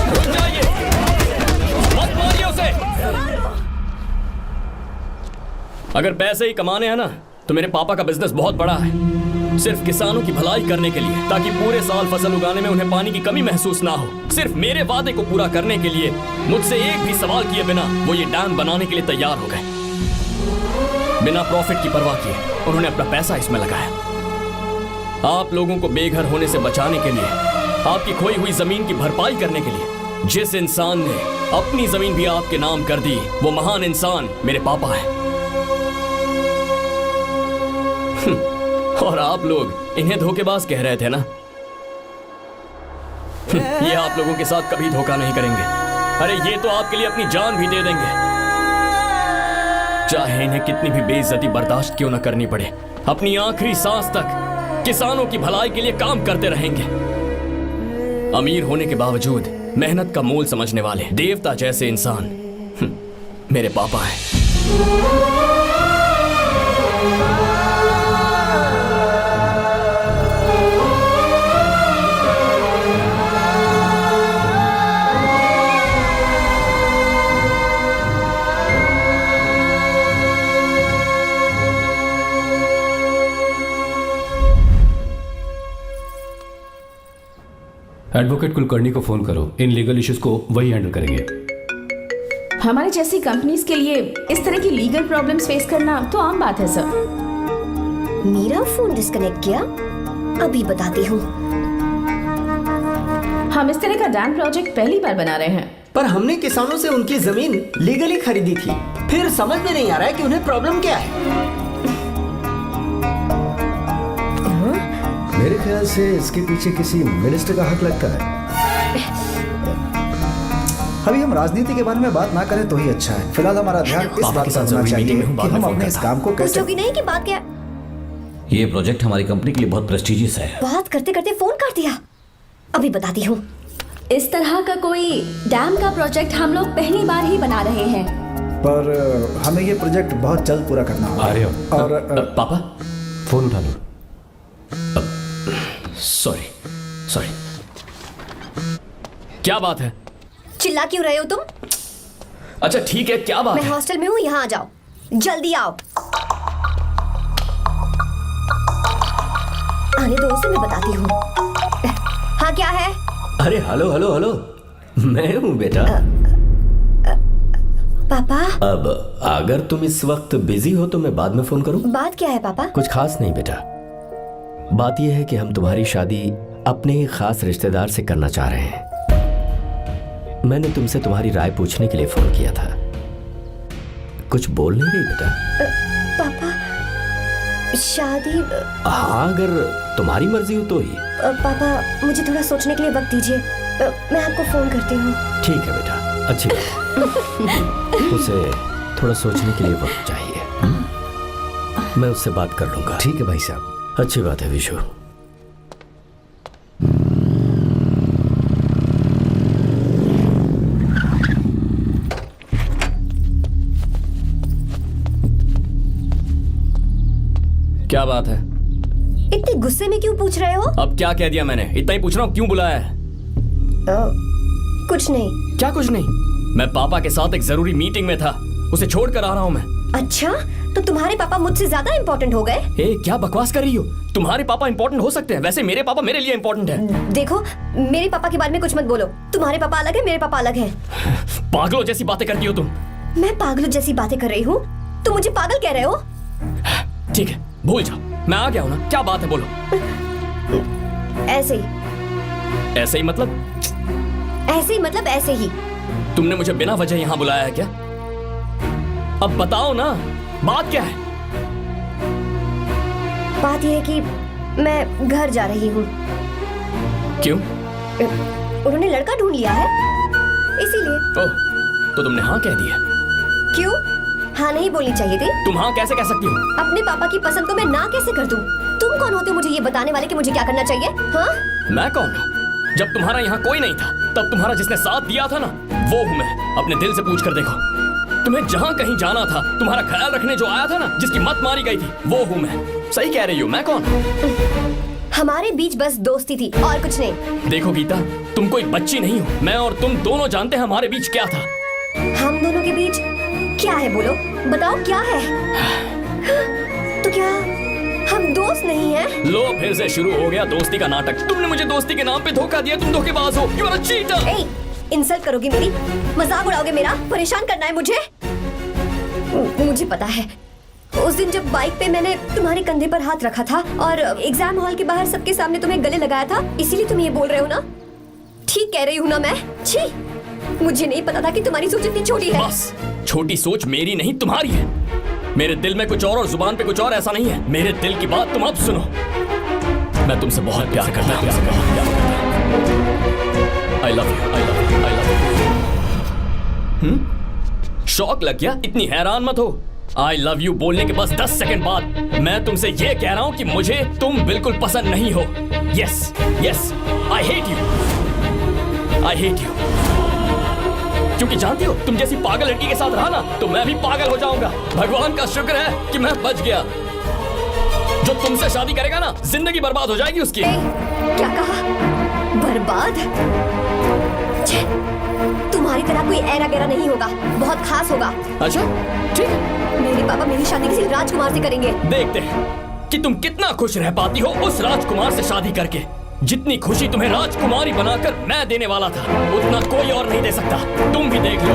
रुक जाइए, मत मारिए उसे। अगर पैसे ही कमाने हैं ना, तो मेरे पापा का बिजनेस बहुत बड़ा है, सिर्फ किसानों की भलाई करने के लिए, ताकि पूरे साल फसल उगाने में उन्हें पानी की कमी महसूस ना हो। सिर्फ मेरे वादे को पूरा करने के लिए मुझसे एक भी सवाल किए बिना वो ये डैम बनाने के लिए तैयार हो गए। बिना प्रॉफिट की परवाह किए उन्होंने अपना पैसा इसमें लगाया। आप लोगों को बेघर होने से बचाने के लिए, आपकी खोई हुई जमीन की भरपाई करने के लिए, जिस इंसान ने अपनी जमीन भी आपके नाम कर दी, वो महान इंसान मेरे पापा है। और आप लोग इन्हें धोखेबाज कह रहे थे ना? ये आप लोगों के साथ कभी धोखा नहीं करेंगे। अरे ये तो आपके लिए अपनी जान भी दे देंगे, चाहे इन्हें कितनी भी बेइज्जती बर्दाश्त क्यों न करनी पड़े। अपनी आखिरी सांस तक किसानों की भलाई के लिए काम करते रहेंगे। अमीर होने के बावजूद मेहनत का मोल समझने वाले देवता जैसे इंसान मेरे पापा हैं। एडवोकेट कुलकर्णी को फोन करो, इन लीगल इश्यूज को वही हैंडल करेंगे। हमारे जैसी कंपनीज के लिए इस तरह की लीगल प्रॉब्लम्स फेस करना तो आम बात है सर। मेरा फोन डिस्कनेक्ट किया, अभी बताती हूँ। हम इस तरह का डैम प्रोजेक्ट पहली बार बना रहे हैं। पर हमने किसानों से उनकी जमीन लीगली खरीदी थी, फिर समझ में नहीं आ रहा है कि उन्हें प्रॉब्लम क्या है। मेरे ख्याल से इसके पीछे किसी मिनिस्टर का हक लगता है। अभी हम राजनीति के बारे में बात ना करें तो ही अच्छा है। फिलहाल हमारा ध्यान इस बात पर होना चाहिए कि हम अपने इस काम को कैसे। पूछोगी नहीं कि बात क्या? ये प्रोजेक्ट हमारी कंपनी के लिए बहुत प्रेस्टिजियस है। बात करते करते फोन काट दिया, अभी बताती हूँ। इस तरह का कोई डैम का प्रोजेक्ट हम लोग पहली बार ही बना रहे हैं, पर हमें ये प्रोजेक्ट बहुत जल्द पूरा करना होगा। और पापा फोन उठा लो। सॉरी सॉरी, क्या बात है? चिल्ला क्यों रहे हो तुम? अच्छा ठीक है, क्या बात मैं है? हॉस्टल में हूँ, यहाँ आ जाओ, जल्दी आओ। आने दो उसे, मैं बताती हूँ। हाँ क्या है? अरे हेलो हेलो हेलो, मैं हूँ बेटा। पापा। अब अगर तुम इस वक्त बिजी हो तो मैं बाद में फोन करूँ? बात क्या है पापा? कुछ खास नहीं बेटा, बात यह है कि हम तुम्हारी शादी अपने ही खास रिश्तेदार से करना चाह रहे हैं। मैंने तुमसे तुम्हारी राय पूछने के लिए फोन किया था। कुछ बोल नहीं रही बेटा? पापा शादी। हाँ अगर तुम्हारी मर्जी हो तो ही। पापा मुझे थोड़ा सोचने के लिए वक्त दीजिए, मैं आपको फोन करती हूँ। ठीक है बेटा, अच्छी बात। उसे थोड़ा सोचने के लिए वक्त चाहिए। मैं उससे बात कर लूंगा। ठीक है भाई साहब, अच्छी बात है विशु। क्या बात है? इतने गुस्से में क्यों पूछ रहे हो? अब क्या कह दिया मैंने? इतना ही पूछ रहा हूँ, क्यों बुलाया है? कुछ नहीं। क्या कुछ नहीं? मैं पापा के साथ एक जरूरी मीटिंग में था, उसे छोड़कर आ रहा हूँ मैं। अच्छा, तो तुम्हारे पापा मुझसे ज्यादा इम्पोर्टेंट हो गए? ए, क्या बकवास कर रही हो? तुम्हारे पापा इम्पोर्टेंट हो सकते हैं, वैसे मेरे पापा मेरे लिए इम्पोर्टेंट है। देखो, मेरे पापा के बारे में कुछ मत बोलो। तुम्हारे पापा अलग है, मेरे पापा अलग है। पागलों जैसी बातें करती हो तुम। मैं पागलों जैसी बातें कर रही हूँ? तुम मुझे पागल कह रहे हो? ठीक है, भूल जाओ, मैं आ गया हूँ ना। क्या बात है, बोलो। ऐसे ही। ऐसे ही मतलब? ऐसे ही मतलब ऐसे ही। तुमने मुझे बिना वजह यहाँ बुलाया है क्या? अब बताओ ना, बात क्या है? बात यह है कि मैं घर जा रही हूँ। क्यों? उन्होंने लड़का ढूंढ लिया है, इसीलिए। ओह, तो तुमने हाँ कह दिया। क्यों? हाँ नहीं बोलनी चाहिए थी। तुम हाँ कैसे कह सकती हो? अपने पापा की पसंद को मैं ना कैसे कर दूं? तुम कौन होते हो मुझे ये बताने वाले कि मुझे क्या करना चाहिए? हाँ? मैं कौन हूँ? जब तुम्हारा यहाँ कोई नहीं था तब तुम्हारा जिसने साथ दिया था ना, वो हूँ मैं। अपने दिल से पूछ कर देखो, तुम्हें जहाँ कहीं जाना था, तुम्हारा ख्याल रखने जो आया था ना, जिसकी मत मारी गई थी, वो हूँ मैं। सही कह रही हो, मैं कौन? हमारे बीच बस दोस्ती थी और कुछ नहीं। देखो गीता, तुम कोई बच्ची नहीं हो। मैं और तुम दोनों जानते हैं हमारे बीच क्या था। हम दोनों के बीच क्या है? बोलो, बताओ क्या है? तो क्या हम दोस्त नहीं हैं? लो फिर से शुरू हो गया दोस्ती का नाटक। तुमने मुझे दोस्ती के नाम पे धोखा दिया। तुम धोखेबाज हो। You are a cheater. ए, इंसल्ट करोगी मेरी? मजाक उड़ाओगे मेरा? परेशान करना है मुझे? मुझे पता है, उस दिन जब बाइक पे मैंने तुम्हारे कंधे पर हाथ रखा था और एग्जाम हॉल के बाहर सबके सामने तुम्हें गले लगाया था, इसीलिए तुम ये बोल रहे हो ना? ठीक कह रही हूँ ना मैं? छी, मुझे नहीं पता था कि तुम्हारी सोच इतनी छोटी है। बस, छोटी सोच मेरी नहीं तुम्हारी है। मेरे दिल में कुछ और जुबान पे कुछ और, ऐसा नहीं है। मेरे दिल की बात तुम अब सुनो। मैं तुमसे बहुत प्यार करता हूँ। I love you, I love you, I love you। शौक लग गया? इतनी हैरान मत हो। I love you बोलने के बस 10 सेकंड बाद मैं तुमसे ये कह रहा हूँ कि मुझे तुम बिल्कुल पसंद नहीं हो। Yes, yes, I hate you, I hate you। क्योंकि जानती हो, तुम जैसी पागल लड़की के साथ रहा ना, तो मैं भी पागल हो जाऊंगा। भगवान का शुक्र है कि मैं बच गया। जो तुमसे शादी करेगा ना, जिंदगी बर्बाद हो जाएगी उसकी। क्या कहा? बर्बाद? तुम्हारी तरह कोई ऐरा गैरा नहीं होगा, बहुत खास होगा। अच्छा, ठीक है। मेरे पापा मेरी शादी किसी राजकुमार से करेंगे। देखते हैं कि तुम कितना खुश रह पाती हो उस राजकुमार से शादी करके। जितनी खुशी तुम्हें राजकुमारी बनाकर मैं देने वाला था, उतना कोई और नहीं दे सकता। तुम भी देख लो।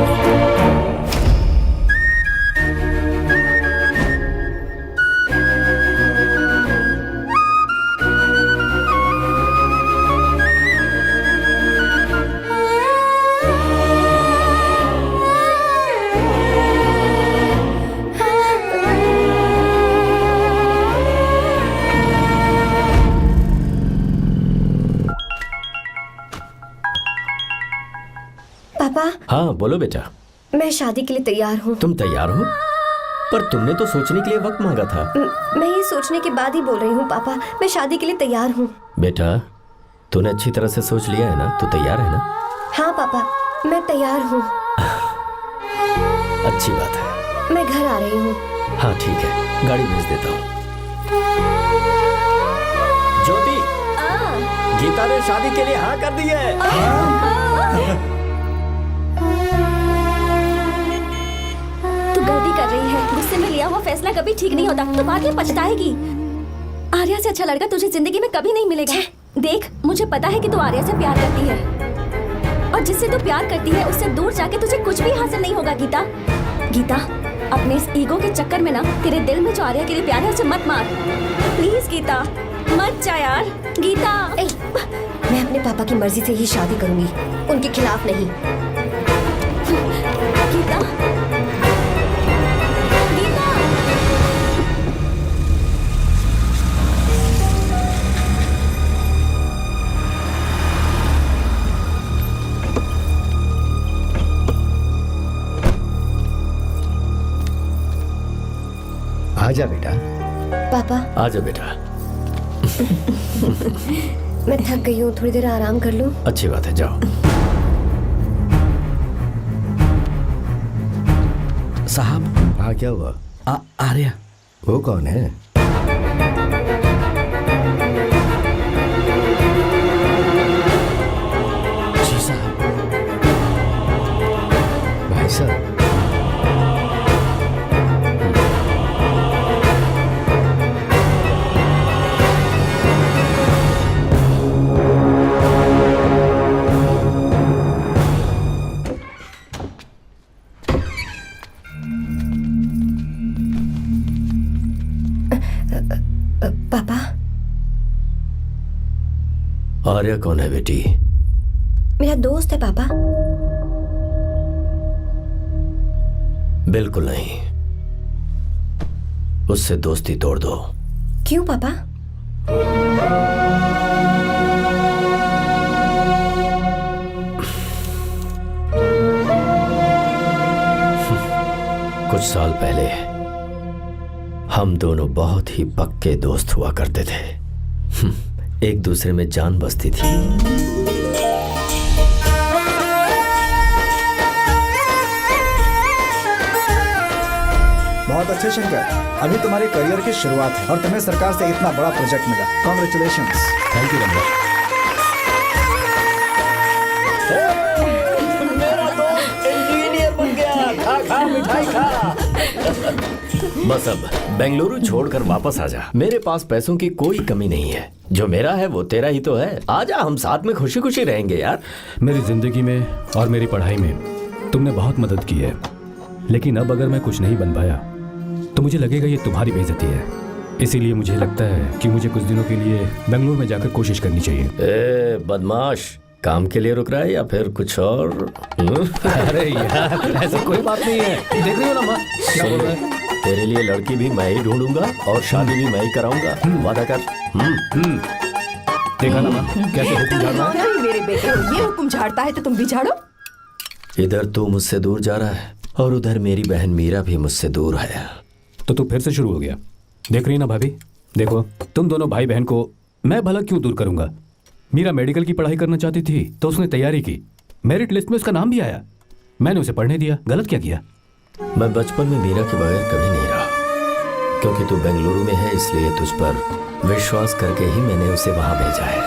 पापा, हाँ बोलो बेटा। मैं शादी के लिए तैयार हूँ। तुम तैयार हो? पर तुमने तो सोचने के लिए वक्त मांगा था। मैं ये सोचने के बाद ही बोल रही हूँ पापा, मैं शादी के लिए तैयार हूँ। बेटा, तूने अच्छी तरह से सोच लिया है ना? तू तैयार है ना? हाँ पापा, मैं तैयार हूँ। अच्छी बात है। मैं घर आ रही हूँ। हाँ ठीक है, गाड़ी भेज देता हूँ। ज्योति, गीता ने शादी के लिए हाँ कर दी है। तू गलती कर रही है। गुस्से में लिया हुआ फैसला कभी ठीक नहीं होता। तो बाद में पछताएगी। आर्या से अच्छा लड़का तुझे जिंदगी में कभी नहीं मिलेगा। देख, मुझे पता है कि तू आर्या से प्यार करती है, और जिससे तू प्यार करती है उससे दूर जाके तुझे कुछ भी हासिल नहीं होगा। गीता, गीता, अपने इस ईगो के चक्कर में ना तेरे दिल में जो आर्या के लिए प्यार है उसे मत मार। प्लीज गीता, मत जा यार। गीता, मैं अपने पापा की मर्जी से ही शादी करूंगी, उनके खिलाफ नहीं। गीता, आजा बेटा। पापा, आजा बेटा। मैं थक गई हूँ, थोड़ी देर आराम कर लूँ। अच्छी बात है, जाओ। साहब। हाँ, क्या हुआ? आर्या। वो कौन है? जी साहब। भाई साहब, पापा, आर्या कौन है बेटी? मेरा दोस्त है पापा। बिल्कुल नहीं, उससे दोस्ती तोड़ दो। क्यों पापा? कुछ साल पहले हम दोनों बहुत ही पक्के दोस्त हुआ करते थे। एक दूसरे में जान बसती थी। बहुत अच्छे शंकर, अभी तुम्हारे करियर की शुरुआत है और तुम्हें सरकार से इतना बड़ा प्रोजेक्ट मिला। कॉन्ग्रेचुलेशंस। Thank you Ramesh. मेरा दोस्त इंजीनियर बन गया। खा खा मिठाई खा। बस अब बेंगलुरु छोड़कर वापस आ जा। मेरे पास पैसों की कोई कमी नहीं है। जो मेरा है वो तेरा ही तो है। आजा, हम साथ में खुशी खुशी रहेंगे यार। मेरी जिंदगी में और मेरी पढ़ाई में तुमने बहुत मदद की है, लेकिन अब अगर मैं कुछ नहीं बन पाया तो मुझे लगेगा ये तुम्हारी बेइज्जती है। इसीलिए मुझे लगता है कि मुझे कुछ दिनों के लिए बेंगलुरु में जाकर कोशिश करनी चाहिए। ए बदमाश, काम के लिए रुक रहा है या फिर कुछ और? अरे यार, ऐसी कोई बात नहीं है। देख रही हो ना माँ, क्या बोल रहा है? तेरे लिए लड़की भी मैं ही ढूंढूंगा और शादी भी मैं ही कराऊंगा। वादा कर। देखा ना माँ, कैसे हुक्म झाड़ रहा है? मेरे बेटे हो, ये हुक्म झाड़ता है तो तुम भी झाड़ो। इधर तू मुझसे दूर जा रहा है और उधर मेरी बहन मीरा भी मुझसे दूर है। तो तू फिर से शुरू हो गया। देख रही ना भाभी, देखो तुम दोनों भाई बहन को मैं भला क्यों दूर करूंगा। मीरा मेडिकल की पढ़ाई करना चाहती थी तो उसने तैयारी की, मेरिट लिस्ट में उसका नाम भी आया, मैंने उसे पढ़ने दिया। गलत क्या किया? मैं बचपन में मीरा के बगैर कभी नहीं रहा, क्योंकि तू बेंगलुरु में है इसलिए तुझ पर विश्वास करके ही मैंने उसे वहां भेजा है।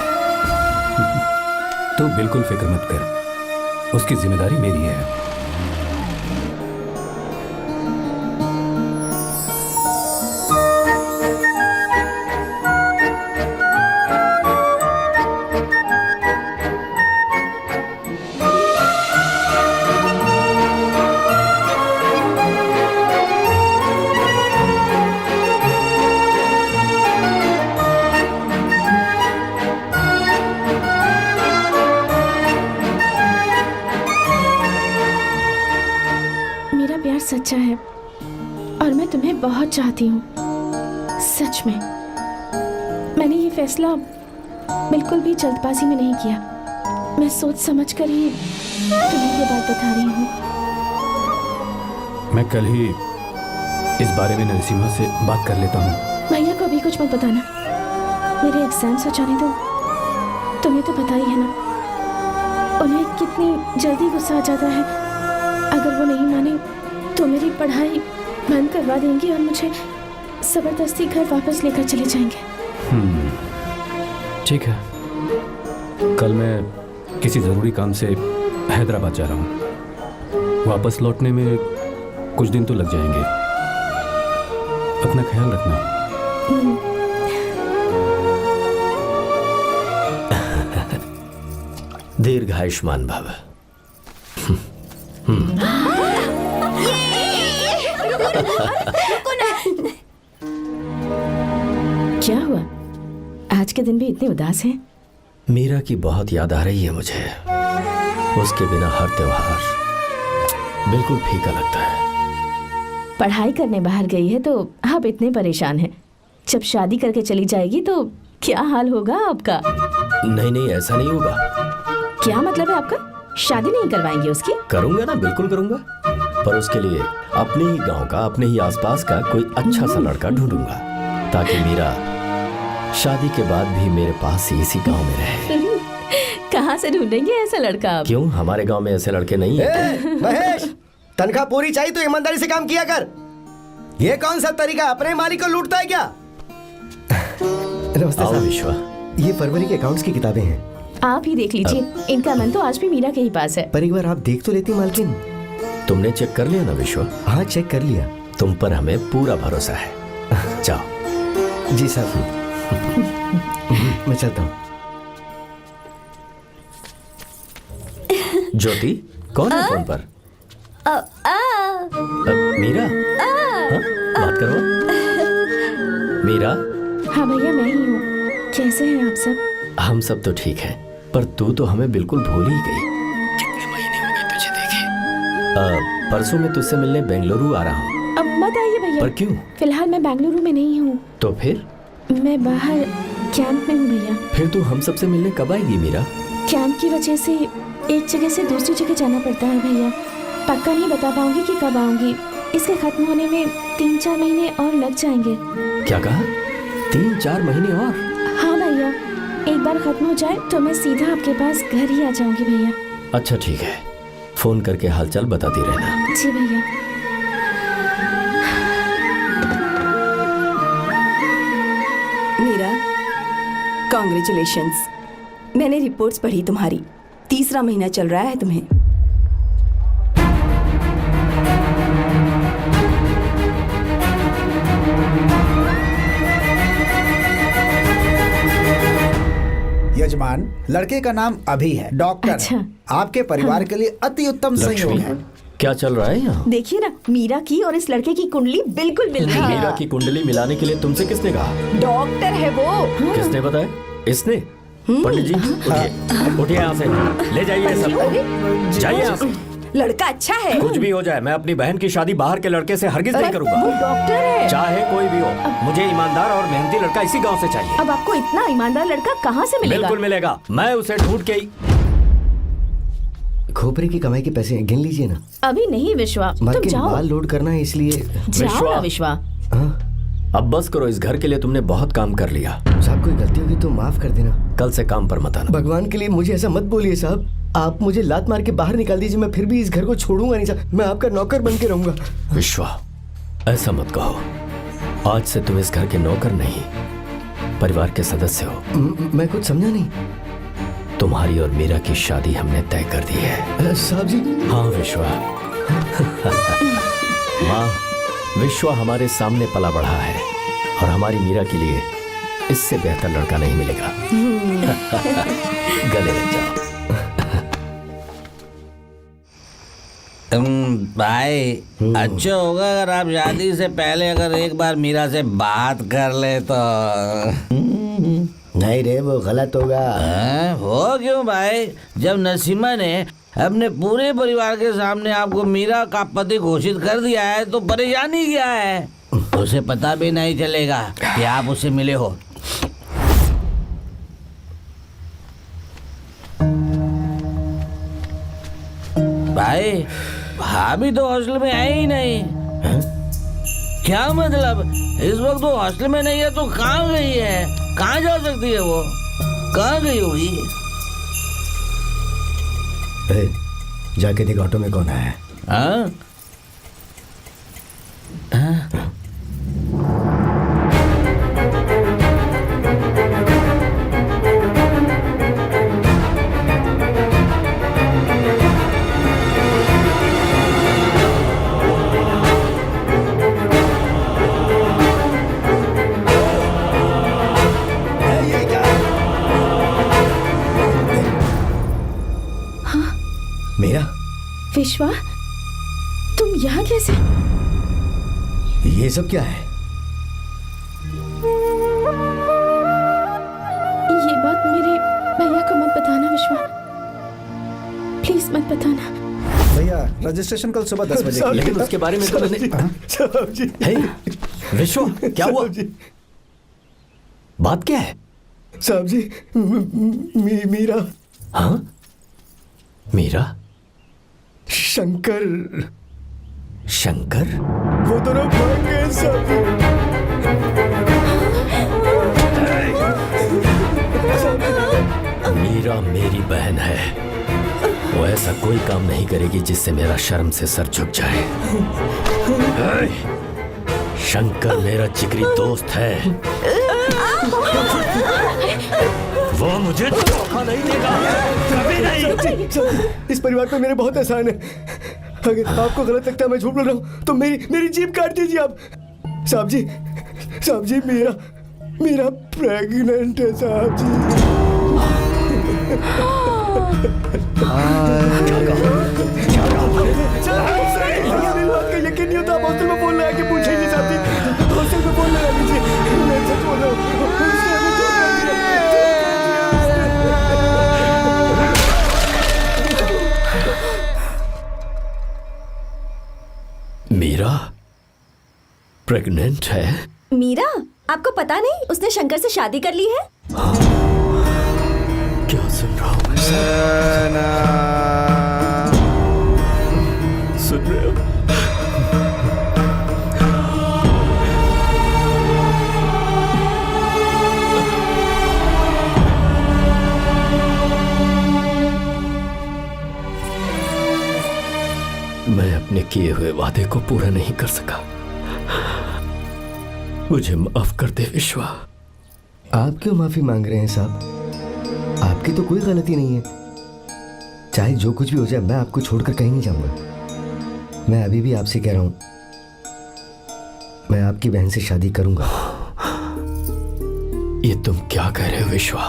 तू बिल्कुल फिक्र मत कर, उसकी जिम्मेदारी मेरी है। सच्चा है और मैं तुम्हें बहुत चाहती हूँ, सच में। मैंने ये फैसला बिल्कुल भी जल्दबाजी में नहीं किया। मैं सोच समझ कर ही तुम्हें ये बात बता रही हूँ। मैं कल ही इस बारे में नरसिम्हा से बात कर लेता हूँ। भैया को अभी कुछ मत बताना, मेरे एग्जाम्स हो जाने दो। तुम्हें तो पता ही है ना उन्हें कितनी जल्दी गुस्सा आ जाता है। अगर वो नहीं माने तो मेरी पढ़ाई बंद करवा देंगे और मुझे जबरदस्ती घर वापस लेकर चले जाएंगे। ठीक है, कल मैं किसी ज़रूरी काम से हैदराबाद जा रहा हूँ। वापस लौटने में कुछ दिन तो लग जाएंगे। अपना ख्याल रखना। दीर्घायुष्मान भव। क्या हुआ, आज के दिन भी इतने उदास हैं? मीरा की बहुत याद आ रही है मुझे। उसके बिना हर त्योहार बिल्कुल फीका लगता है। पढ़ाई करने बाहर गई है तो आप इतने परेशान हैं। जब शादी करके चली जाएगी तो क्या हाल होगा आपका? नहीं, ऐसा नहीं होगा। क्या मतलब है आपका? शादी नहीं करवाएंगे उसकी? करूंगा ना, बिल्कुल करूंगा, पर उसके लिए अपने ही गांव का, अपने ही आसपास का कोई अच्छा सा लड़का ढूंढूंगा ताकि मीरा शादी के बाद भी मेरे पास ही इसी गांव में रहे। कहाँ से ढूंढेंगे ऐसा लड़का आप? क्यों, हमारे गांव में ऐसे लड़के नहीं हैं? महेश, तनख्वाह पूरी चाहिए तो ईमानदारी से काम किया कर। ये कौन सा तरीका, अपने मालिक को लूटता है क्या? नमस्ते साहब। विश्वा, ये फरवरी के अकाउंट्स की किताबें हैं, आप ही देख लीजिए। इनका मन तो आज भी मीरा के ही पास है। पर एक बार आप देख तो लेती मालकिन। तुमने चेक कर लिया ना विश्वा? हाँ, चेक कर लिया। तुम पर हमें पूरा भरोसा है। जाओ। जी साहब। मैं चलता हूँ। ज्योति, कौन है फोन पर? मीरा? हाँ? बात करो। मीरा? हाँ भैया, मैं ही हूँ। कैसे हैं आप सब? हम सब तो ठीक हैं, पर तू तो हमें बिल्कुल भूल ही गई। कितने महीने हो गए तुझे देखे। परसों मैं तुझसे मिलने बेंगलुरु आ रहा हूँ। अब मत आइए भैया। पर क्यों? फिलहाल मैं बेंगलुरु में नहीं हूँ। तो फिर? मैं बाहर कैंप में हूँ भैया। फिर तू हम सबसे मिलने कब आएगी मीरा? कैंप की वजह से एक जगह से दूसरी जगह जाना पड़ता है भैया। पक्का नहीं बता पाऊंगी कि कब आऊंगी। इसके खत्म होने में 3-4 महीने और लग जाएंगे। क्या कहा? 3-4 महीने और? हाँ भैया, एक बार खत्म हो जाए तो मैं सीधा आपके पास घर ही आ जाऊंगी भैया। अच्छा ठीक है, फोन करके हालचाल बताती रहना। जी भैया। मीरा, कॉन्ग्रेचुलेशंस। मैंने रिपोर्ट्स पढ़ी तुम्हारी, 3रा महीना चल रहा है तुम्हें। यजमान, लड़के का नाम अभी है, डॉक्टर। अच्छा। आपके परिवार के लिए अति उत्तम संयोग है। क्या चल रहा है यहाँ? देखिए ना, मीरा की और इस लड़के की कुंडली बिल्कुल मिल रही है। मीरा की कुंडली मिलाने के लिए तुमसे किसने कहा? डॉक्टर है वो। किसने बताया? इसने? पंडित जी उठिए, उठिए यहाँ से, ले जाइए सब, जाइए यहाँ से। लड़का अच्छा है। कुछ भी हो जाए, मैं अपनी बहन की शादी बाहर के लड़के से हरगिज नहीं वो करूंगा। डॉक्टर है। चाहे कोई भी हो, मुझे ईमानदार और मेहनती लड़का इसी गांव से चाहिए। अब आपको इतना ईमानदार लड़का कहाँ से मिलेगा? बिल्कुल मिलेगा, मैं उसे ढूंढ के ही। खोपरे की कमाई के पैसे गिन लीजिए ना। अभी नहीं विश्वा, मर तुम के जाओ। माल लोड करना है इसलिए। जाओ ना विश्वा। अब बस करो, इस घर के लिए तुमने बहुत काम कर लिया। साहब कोई गलती होगी तो माफ कर देना। कल से काम पर मत आना। भगवान के लिए मुझे ऐसा मत बोलिए साहब। आप मुझे लात मार के बाहर निकाल दीजिए, मैं फिर भी इस घर को छोड़ूंगा नहीं साहब। मैं आपका नौकर बन के रहूंगा। विश्वा, ऐसा मत कहो। आज से तुम इस घर के नौकर नहीं, परिवार के सदस्य हो। मैं कुछ समझा नहीं। तुम्हारी और मीरा की शादी हमने तय कर दी है। साहब जी। हाँ विश्वा। माँ, विश्वा हमारे सामने पला बढ़ा है और हमारी मीरा के लिए इससे बेहतर लड़का नहीं मिलेगा। गले लग जाओ। भाई, अच्छा होगा अगर आप शादी से पहले अगर एक बार मीरा से बात कर ले तो। नहीं रे, वो गलत होगा। हो क्यों भाई? जब नसीमा ने अपने पूरे परिवार के सामने आपको मीरा का पति घोषित कर दिया है तो परेशानी क्या है? उसे पता भी नहीं चलेगा कि आप उससे मिले हो। भाई, भाभी तो हॉस्टल में है ही नहीं। क्या मतलब? इस वक्त वो हॉस्टल में नहीं है तो कहाँ गई है? कहाँ जा सकती है वो? कहाँ गई होगी? जाके देख ऑटो में कौन है। हाँ? मेरा विश्वा, तुम यहाँ कैसे? ये सब क्या है? ये बात मेरे भैया को मत बताना विश्वा, प्लीज मत बताना। भैया, रजिस्ट्रेशन कल सुबह 10 बजे। लेकिन उसके बारे में तो मैंने। विश्वा, क्या हुआ? बात क्या है? साहब जी, मीरा। हाँ, मीरा? शंकर। शंकर? वो दोनों भाग गए साहब जी। मीरा मेरी बहन है, वो ऐसा कोई काम नहीं करेगी जिससे मेरा शर्म से सर झुक जाए। शंकर मेरा जिगरी दोस्त है, वो मुझे धोखा नहीं देगा, कभी नहीं। इस परिवार पे मेरे बहुत एहसान है। अगर आपको गलत लगता है मैं झूठ बोल रहा हूँ तो मेरी जीभ काट दीजिए आप। साहब जी, मेरा प्रेग्नेंट है साहब जी। मेरी बात का यकीन नहीं होता। आप हॉस्टल में फोन लगा के पूछेंगे साहब जी। हॉस्टल में फोन लगा लीजिए, मैं सच बोल रहा हूँ। मीरा प्रेग्नेंट है? मीरा, आपको पता नहीं उसने शंकर से शादी कर ली है? क्या सुन रहा हूँ मैं? सुन रहे हो? किए हुए वादे को पूरा नहीं कर सका। मुझे माफ कर दे विश्वा। आप क्यों माफी मांग रहे हैं साहब? आपकी तो कोई गलती नहीं है। चाहे जो कुछ भी हो जाए, मैं आपको छोड़कर कहीं नहीं जाऊंगा। मैं अभी भी आपसे कह रहा हूं, मैं आपकी बहन से शादी करूंगा। ये तुम क्या कह रहे हो विश्वा?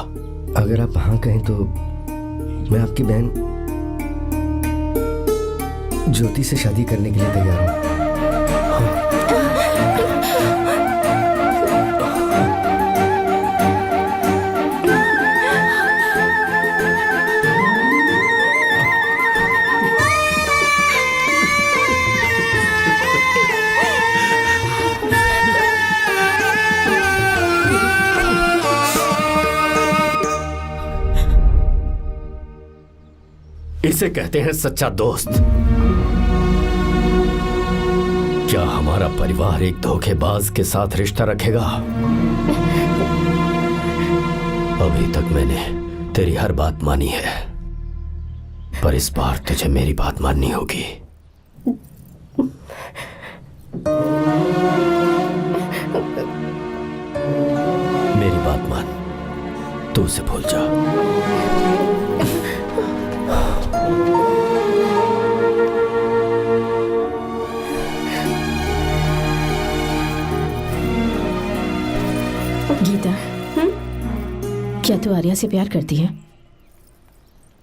अगर आप हाँ कहें तो मैं आपकी बहन ज्योति से शादी करने के लिए तैयार हूं। इसे कहते हैं सच्चा दोस्त। क्या हमारा परिवार एक धोखेबाज के साथ रिश्ता रखेगा? अभी तक मैंने तेरी हर बात मानी है, पर इस बार तुझे मेरी बात माननी होगी। मेरी बात मान, तू उसे भूल जा। गीता, क्या तू आर्या से प्यार करती है?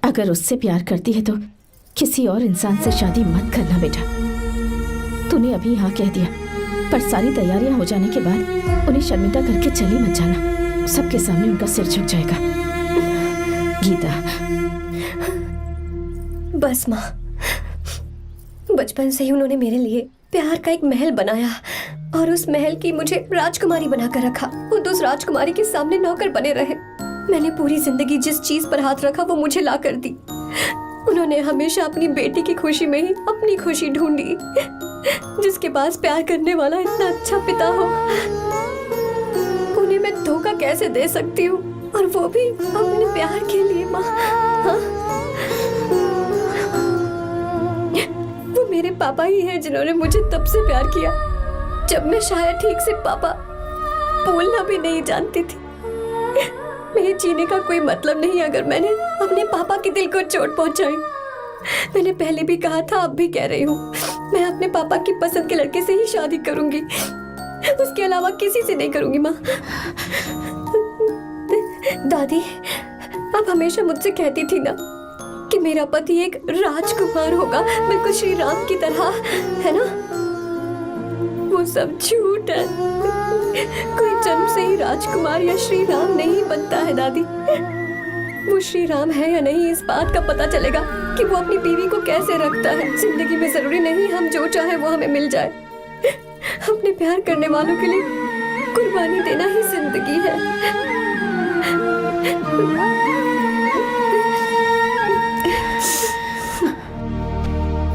अगर उससे प्यार करती है तो किसी और इंसान से शादी मत करना बेटा। तूने अभी हाँ कह दिया, पर सारी तैयारियां हो जाने के बाद उन्हें शर्मिंदा करके चली मत जाना। सबके सामने उनका सिर झुक जाएगा। गीता। बस माँ, बचपन से ही उन्होंने मेरे लिए प्यार का एक महल बनाया और उस महल की मुझे राजकुमारी बनाकर रखा। वो उस राजकुमारी के सामने नौकर बने रहे। मैंने पूरी जिंदगी जिस चीज पर हाथ रखा वो मुझे ला कर दी। उन्होंने हमेशा अपनी बेटी की खुशी में ही अपनी खुशी ढूंढी। जिसके पास प्यार करने वाला इतना अच्छा पिता हो, उन्हें मैं धोखा कैसे दे सकती हूँ, और वो भी अपने प्यार के लिए। माँ, हाँ? वो मेरे पापा ही हैं जिन्होंने मुझे तब से प्यार किया जब मैं शायद ठीक से पापा बोलना भी नहीं जानती थी। मेरे जीने का कोई मतलब नहीं अगर मैंने अपने पापा के दिल को चोट पहुंचाई। मैंने पहले भी कहा था, अब भी कह रही हूँ, मैं अपने पापा की पसंद के लड़के से ही शादी करूंगी, उसके अलावा किसी से नहीं करूंगी। माँ, दादी आप हमेशा मुझसे कहती थी ना कि मेरा पति एक राजकुमार होगा, बिल्कुल श्री राम की तरह, है ना? वो सब झूठ है। कोई जन्म से ही राजकुमार या श्री राम नहीं बनता है दादी। वो श्री राम है या नहीं, इस बात का पता चलेगा कि वो अपनी बीवी को कैसे रखता है। जिंदगी में जरूरी नहीं हम जो चाहे वो हमें मिल जाए। अपने प्यार करने वालों के लिए कुर्बानी देना ही जिंदगी है।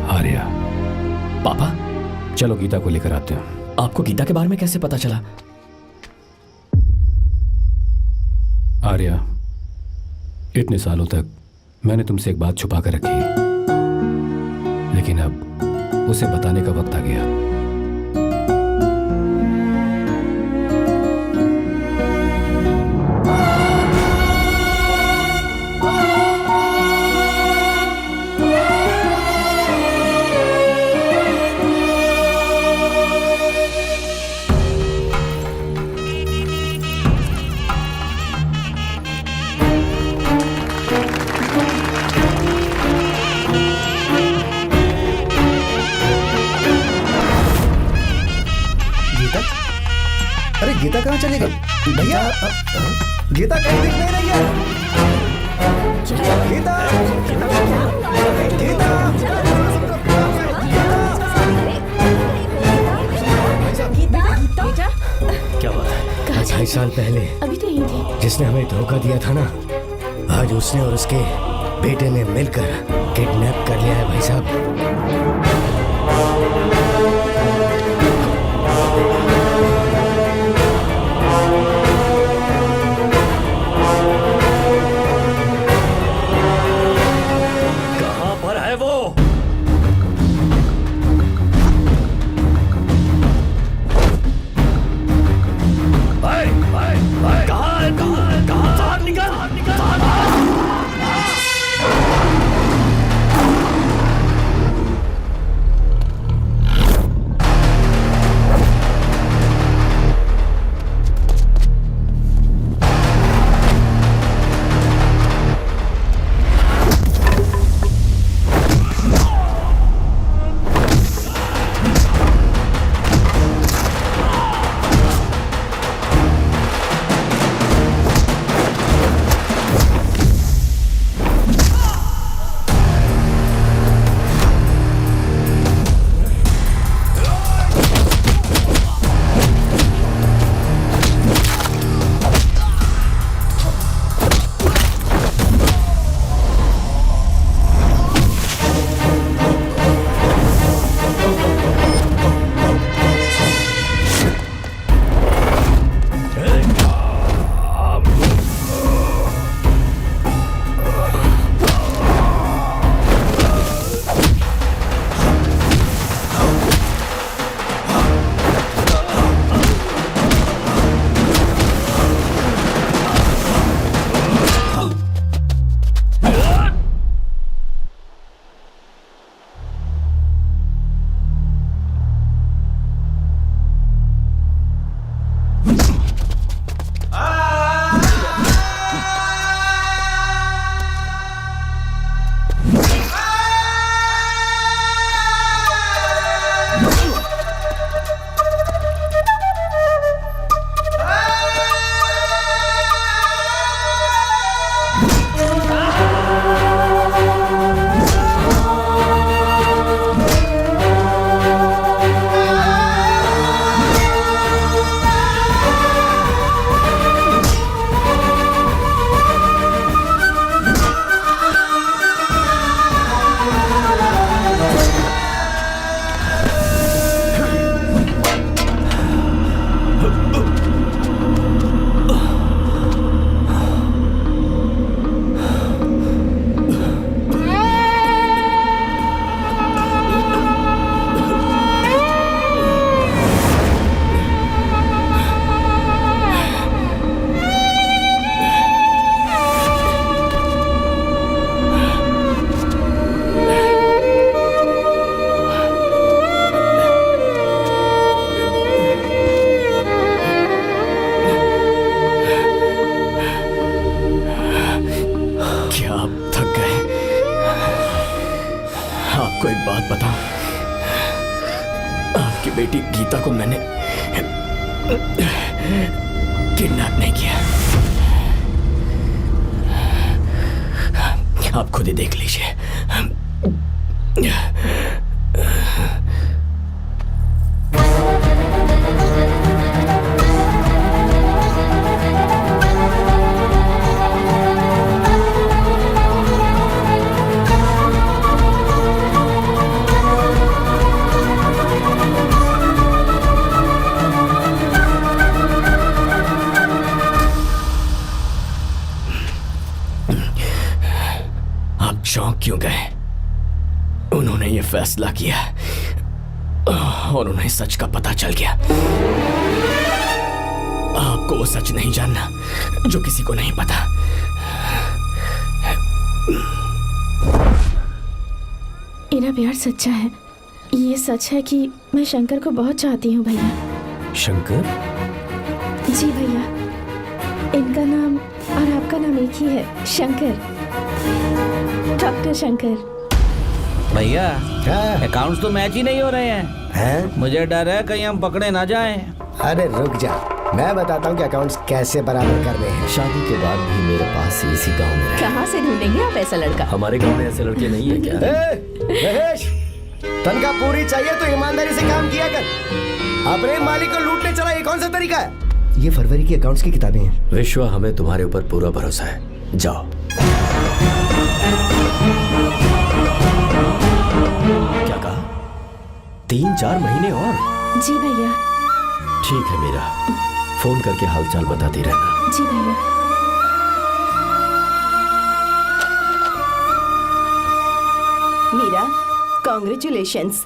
आर्या, पापा, चलो गीता को लेकर आते हैं। आपको गीता के बारे में कैसे पता चला? आर्या, इतने सालों तक मैंने तुमसे एक बात छुपा कर रखी, लेकिन अब उसे बताने का वक्त आ गया। गीता कहाँ चली गई? भैया, गीता कहीं दिख नहीं रही है। गीता, गीता, क्या बात है? 2.5 साल पहले अभी तो यही थी। जिसने हमें धोखा दिया था ना, आज उसने और उसके बेटे ने मिलकर किडनैप कर लिया है भाई साहब। कहां पर है वो? बेटी गीता को मैंने किडनैप नहीं किया। आप खुद ही देख लीजिए। चौंक क्यों गए? उन्होंने ये फैसला किया और उन्हें सच का पता चल गया। आपको वो सच नहीं जानना जो किसी को नहीं पता। इनका प्यार सच्चा है। ये सच है कि मैं शंकर को बहुत चाहती हूँ भैया। शंकर? जी भैया, इनका नाम और आपका नाम एक ही है, शंकर, डॉक्टर शंकर। भैया अकाउंट्स तो मैच ही नहीं हो रहे हैं। मुझे डर है कहीं हम पकड़े ना जाएं। अरे रुक जा, मैं बताता हूँ कि अकाउंट्स कैसे बराबर करने हैं। शादी के बाद भी मेरे पास इसी गांव में रहे। कहाँ से ढूंढेंगे आप ऐसा लड़का? हमारे गांव में ऐसे लड़के नहीं है क्या? महेश, तनख्वाह पूरी चाहिए तो ईमानदारी से काम किया कर। अपने मालिक को लूटने चला, ये कौन सा तरीका है? ये फरवरी की अकाउंट्स की किताबें हैं। विश्वा, हमें तुम्हारे ऊपर पूरा भरोसा है। जाओ। क्या कहा? 3-4 महीने और? जी भैया। ठीक है मीरा, फोन करके हालचाल बताती रहना। जी भैया। मीरा, कॉन्ग्रेचुलेशंस।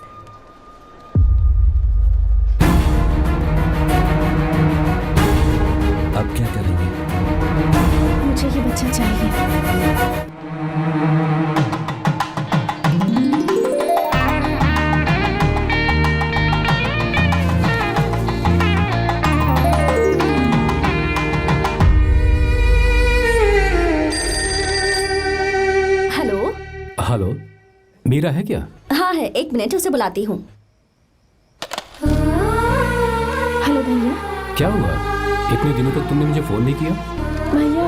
अब क्या करेंगे? मुझे ये बच्चा चाहिए। हेलो, मीरा है क्या? हाँ है, 1 मिनट उसे बुलाती हूँ। हेलो भैया। क्या हुआ? इतने दिनों तक तुमने मुझे फोन नहीं किया? भैया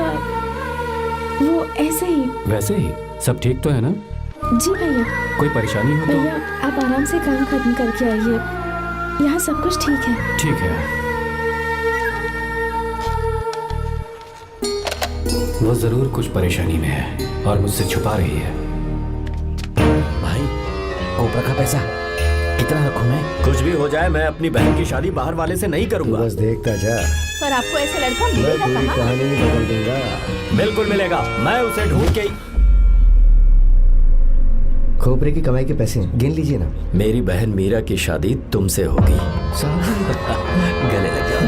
वो ऐसे ही। वैसे ही? सब ठीक तो है ना? जी भैया। कोई परेशानी हो तो? भैया आप आराम से काम खत्म करके आइए, यहाँ सब कुछ ठीक है। ठीक है। वो जरूर कुछ परेशानी में है और मुझसे छुपा रही है। भाई, कोपरा का पैसा कितना रखूं मैं? कुछ भी हो जाए, मैं अपनी बहन की शादी बाहर वाले से नहीं करूंगा। बस देखता जा। पर आपको ऐसा लड़का मैं मिलेगा पूरी कहाँ? कहानी ही बदल दूंगा। बिल्कुल मिलेगा, मैं उसे ढूंढ के। खोपरे की कमाई के पैसे गिन लीजिए ना। मेरी बहन मीरा की शादी तुमसे होगी। गले लग जाओ।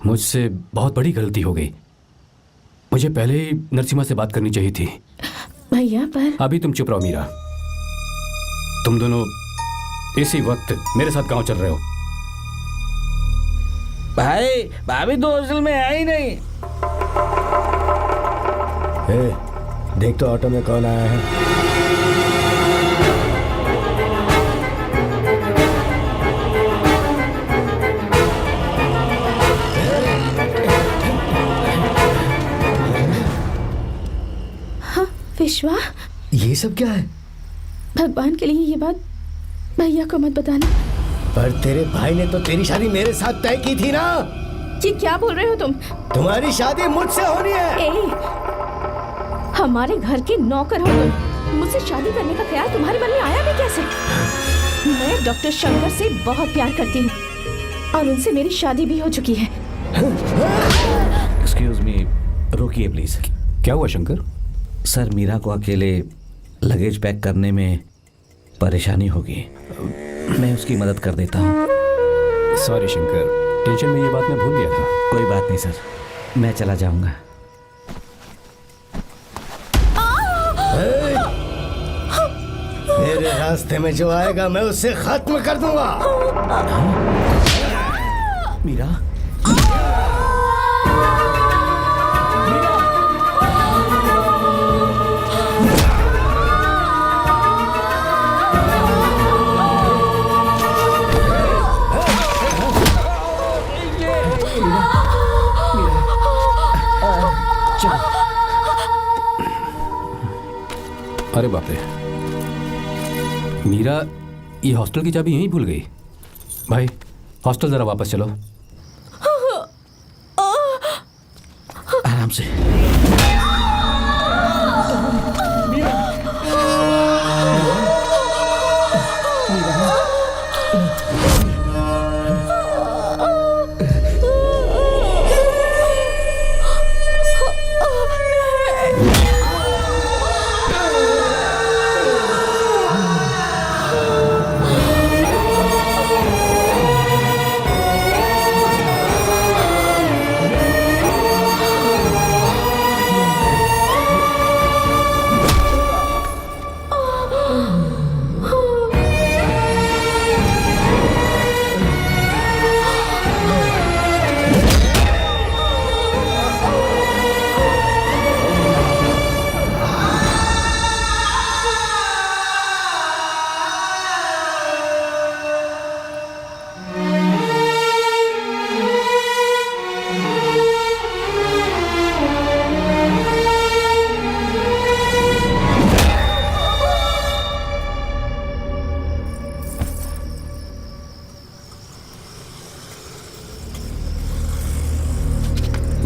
मुझसे बहुत बड़ी गलती हो गई। मुझे पहले ही नरसिम्हा से बात करनी चाहिए थी। भैया पर अभी तुम चुप रहो मीरा। तुम दोनों इसी वक्त मेरे साथ गांव चल रहे हो। भाई, भाभी तो हॉस्टल में है ही नहीं। देख तो ऑटो में कौन आया है। विश्वा, ये सब क्या है? भगवान के लिए ये बात भैया को मत बताना। पर तेरे भाई ने तो तेरी शादी मेरे साथ तय की थी ना। ये क्या बोल रहे हो तुम? तुम्हारी शादी मुझसे होनी है। हमारे घर के नौकर हो तुम, मुझसे शादी करने का ख्याल तुम्हारे मन में आया भी कैसे? मैं डॉक्टर शंकर से बहुत प्यार करती हूँ और उनसे मेरी शादी भी हो चुकी है। एक्सक्यूज मी, रोकिए प्लीज। क्या हुआ शंकर? सर, मीरा को अकेले लगेज पैक करने में परेशानी होगी, मैं उसकी मदद कर देता हूँ। सॉरी शंकर, टेंशन में ये बात मैं भूल गया था। कोई बात नहीं सर, मैं चला जाऊंगा। मेरे रास्ते में जो आएगा मैं उसे खत्म कर दूंगा। मीरा, अरे बाप रे, मीरा ये हॉस्टल की चाबी यहीं भूल गई। भाई हॉस्टल जरा वापस चलो। आराम से।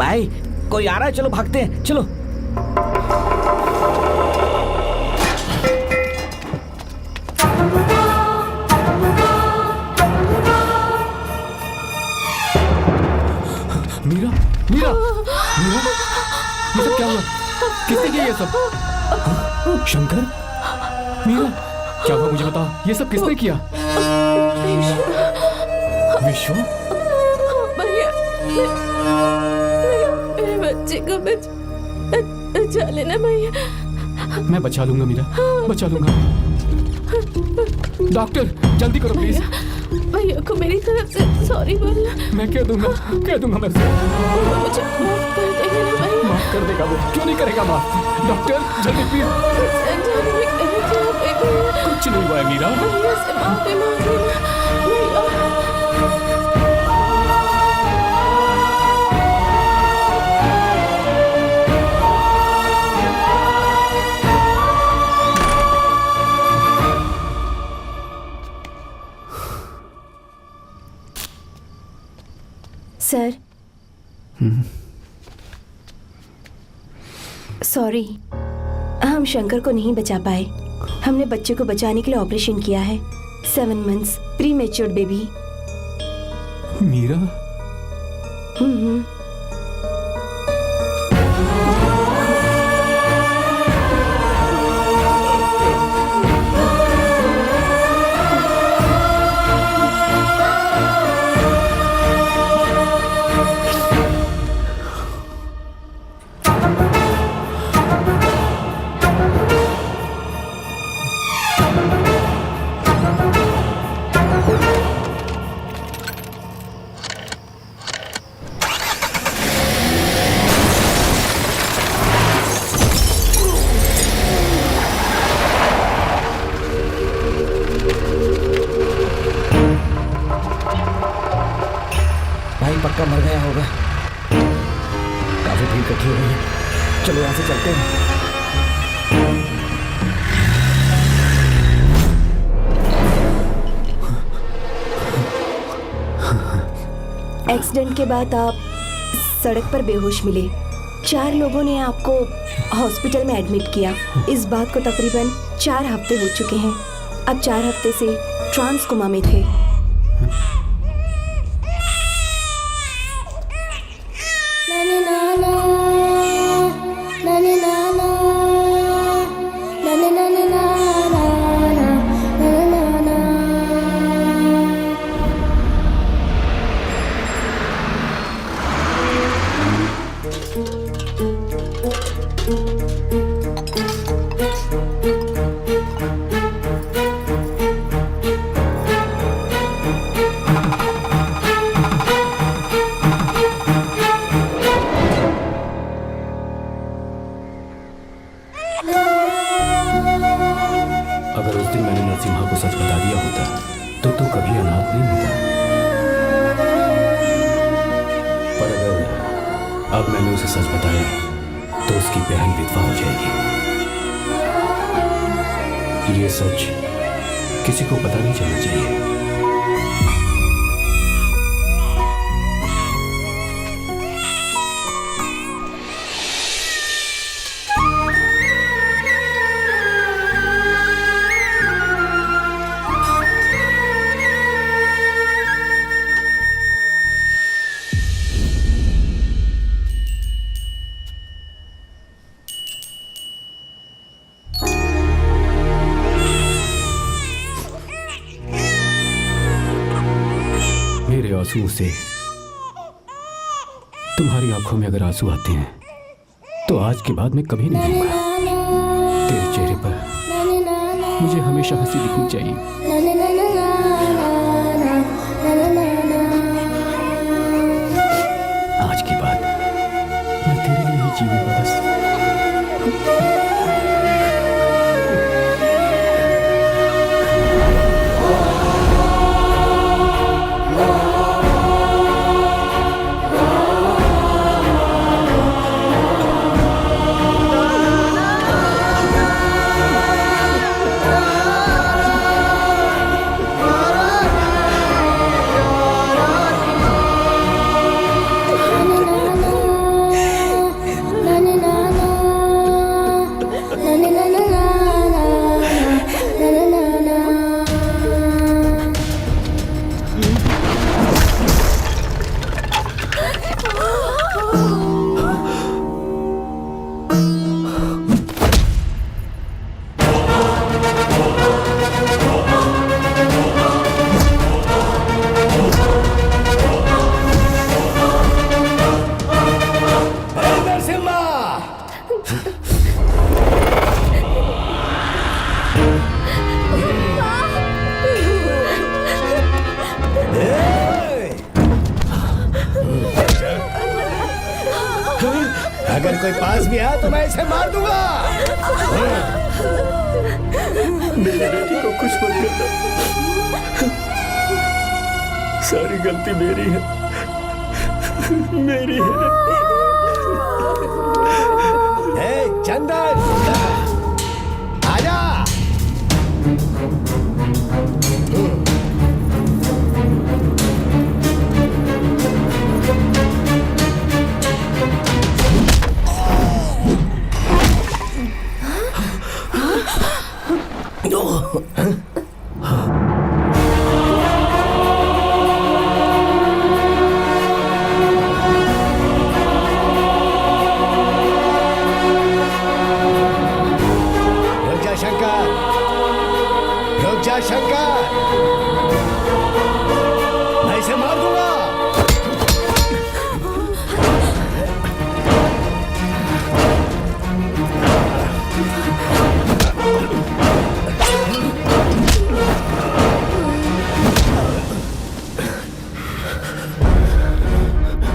भाई कोई आ रहा है, चलो भागते हैं, चलो। मीरा, मीरा, मीरा, ये सब क्या हुआ? किसने किया ये सब? शंकर, मीरा, क्या हुआ मुझे बता, ये सब किसने किया? विश्व, मेरे बच्चे को बचा लेना भैया। मैं बचा लूंगा मीरा, बचा लूंगा। डॉक्टर जल्दी करो प्लीज। भैया को मेरी तरफ से सॉरी बोलना। मैं कह दूंगा मैं उसे। मुझे माफ कर देगा ना भैया? माफ कर देगा वो, क्यों नहीं करेगा माफ? डॉक्टर जल्दी प्लीज। कुछ नहीं हुआ है मीरा। भैया से माफी मांग लेना भैया। सर, सॉरी, हम शंकर को नहीं बचा पाए। हमने बच्चे को बचाने के लिए ऑपरेशन किया है। 7 months prematured baby. Meera, पक्का मर गया होगा। काफी भीड़ इकट्ठी हो गई है, चलो यहाँ से चलते हैं। एक्सीडेंट के बाद आप सड़क पर बेहोश मिले। 4 लोगों ने आपको हॉस्पिटल में एडमिट किया। इस बात को तकरीबन 4 हफ्ते हो चुके हैं। अब 4 हफ्ते से ट्रांस कोमा में थे। उस दिन मैंने नरसिम्हा को सच बता दिया होता तो तू कभी अनाथ नहीं होता। पर अगर अब मैंने उसे सच बताया तो उसकी बहन विधवा हो जाएगी। ये सच किसी को पता नहीं चलना चाहिए। मेरे आंसुओं से तुम्हारी आंखों में अगर आंसू आते हैं तो आज के बाद मैं कभी नहीं रोऊंगा। तेरे चेहरे पर मुझे हमेशा हंसी दिखनी चाहिए। आज के बाद मैं तेरे लिए ही जीऊंगा बस। अगर कोई पास भी आया तो मैं इसे मार दूंगा। मेरी बेटी को कुछ मत करना, सारी गलती मेरी है, मेरी है। चंदन आजा। शंकर, मैं इसे मार दूंगा।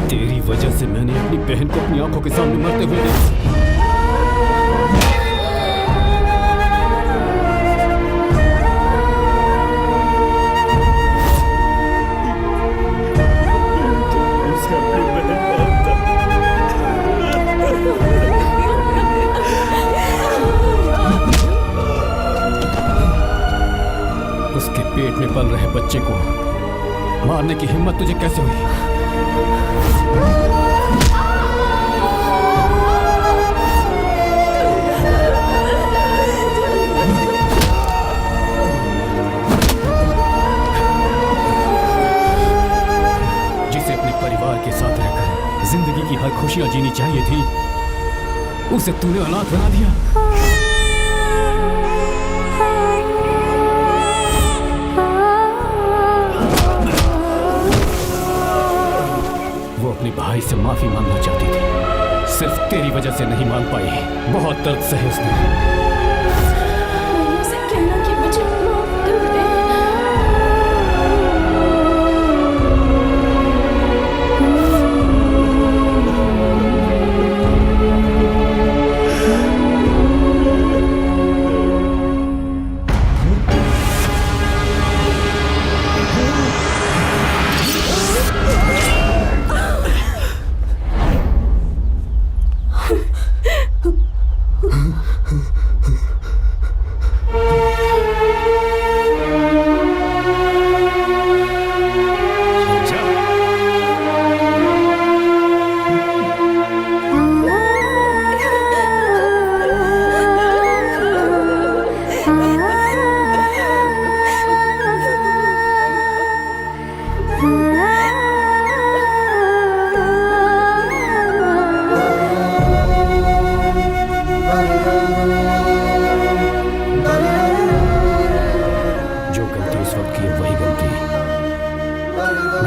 तेरी वजह से मैंने अपनी बहन को अपनी आंखों के सामने मरते हुए देखा। उसके पेट में पल रहे बच्चे को मारने की हिम्मत तुझे कैसे हुई? जिसे अपने परिवार के साथ रहकर जिंदगी की हर खुशियां जीनी चाहिए थी, उसे तूने अनाथ बना दिया। वो अपने भाई से माफी मांगना चाहती थी, सिर्फ तेरी वजह से नहीं मांग पाई। बहुत दर्द सहे उसने। उसे कहना कि मुझे माफ कर दे।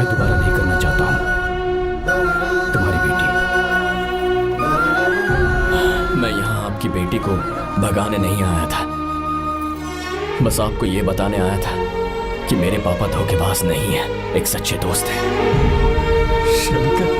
दोबारा नहीं करना चाहता हूं। तुम्हारी बेटी। मैं यहाँ आपकी बेटी को भगाने नहीं आया था, बस आपको ये बताने आया था कि मेरे पापा धोखेबाज नहीं है, एक सच्चे दोस्त हैं। शंकर,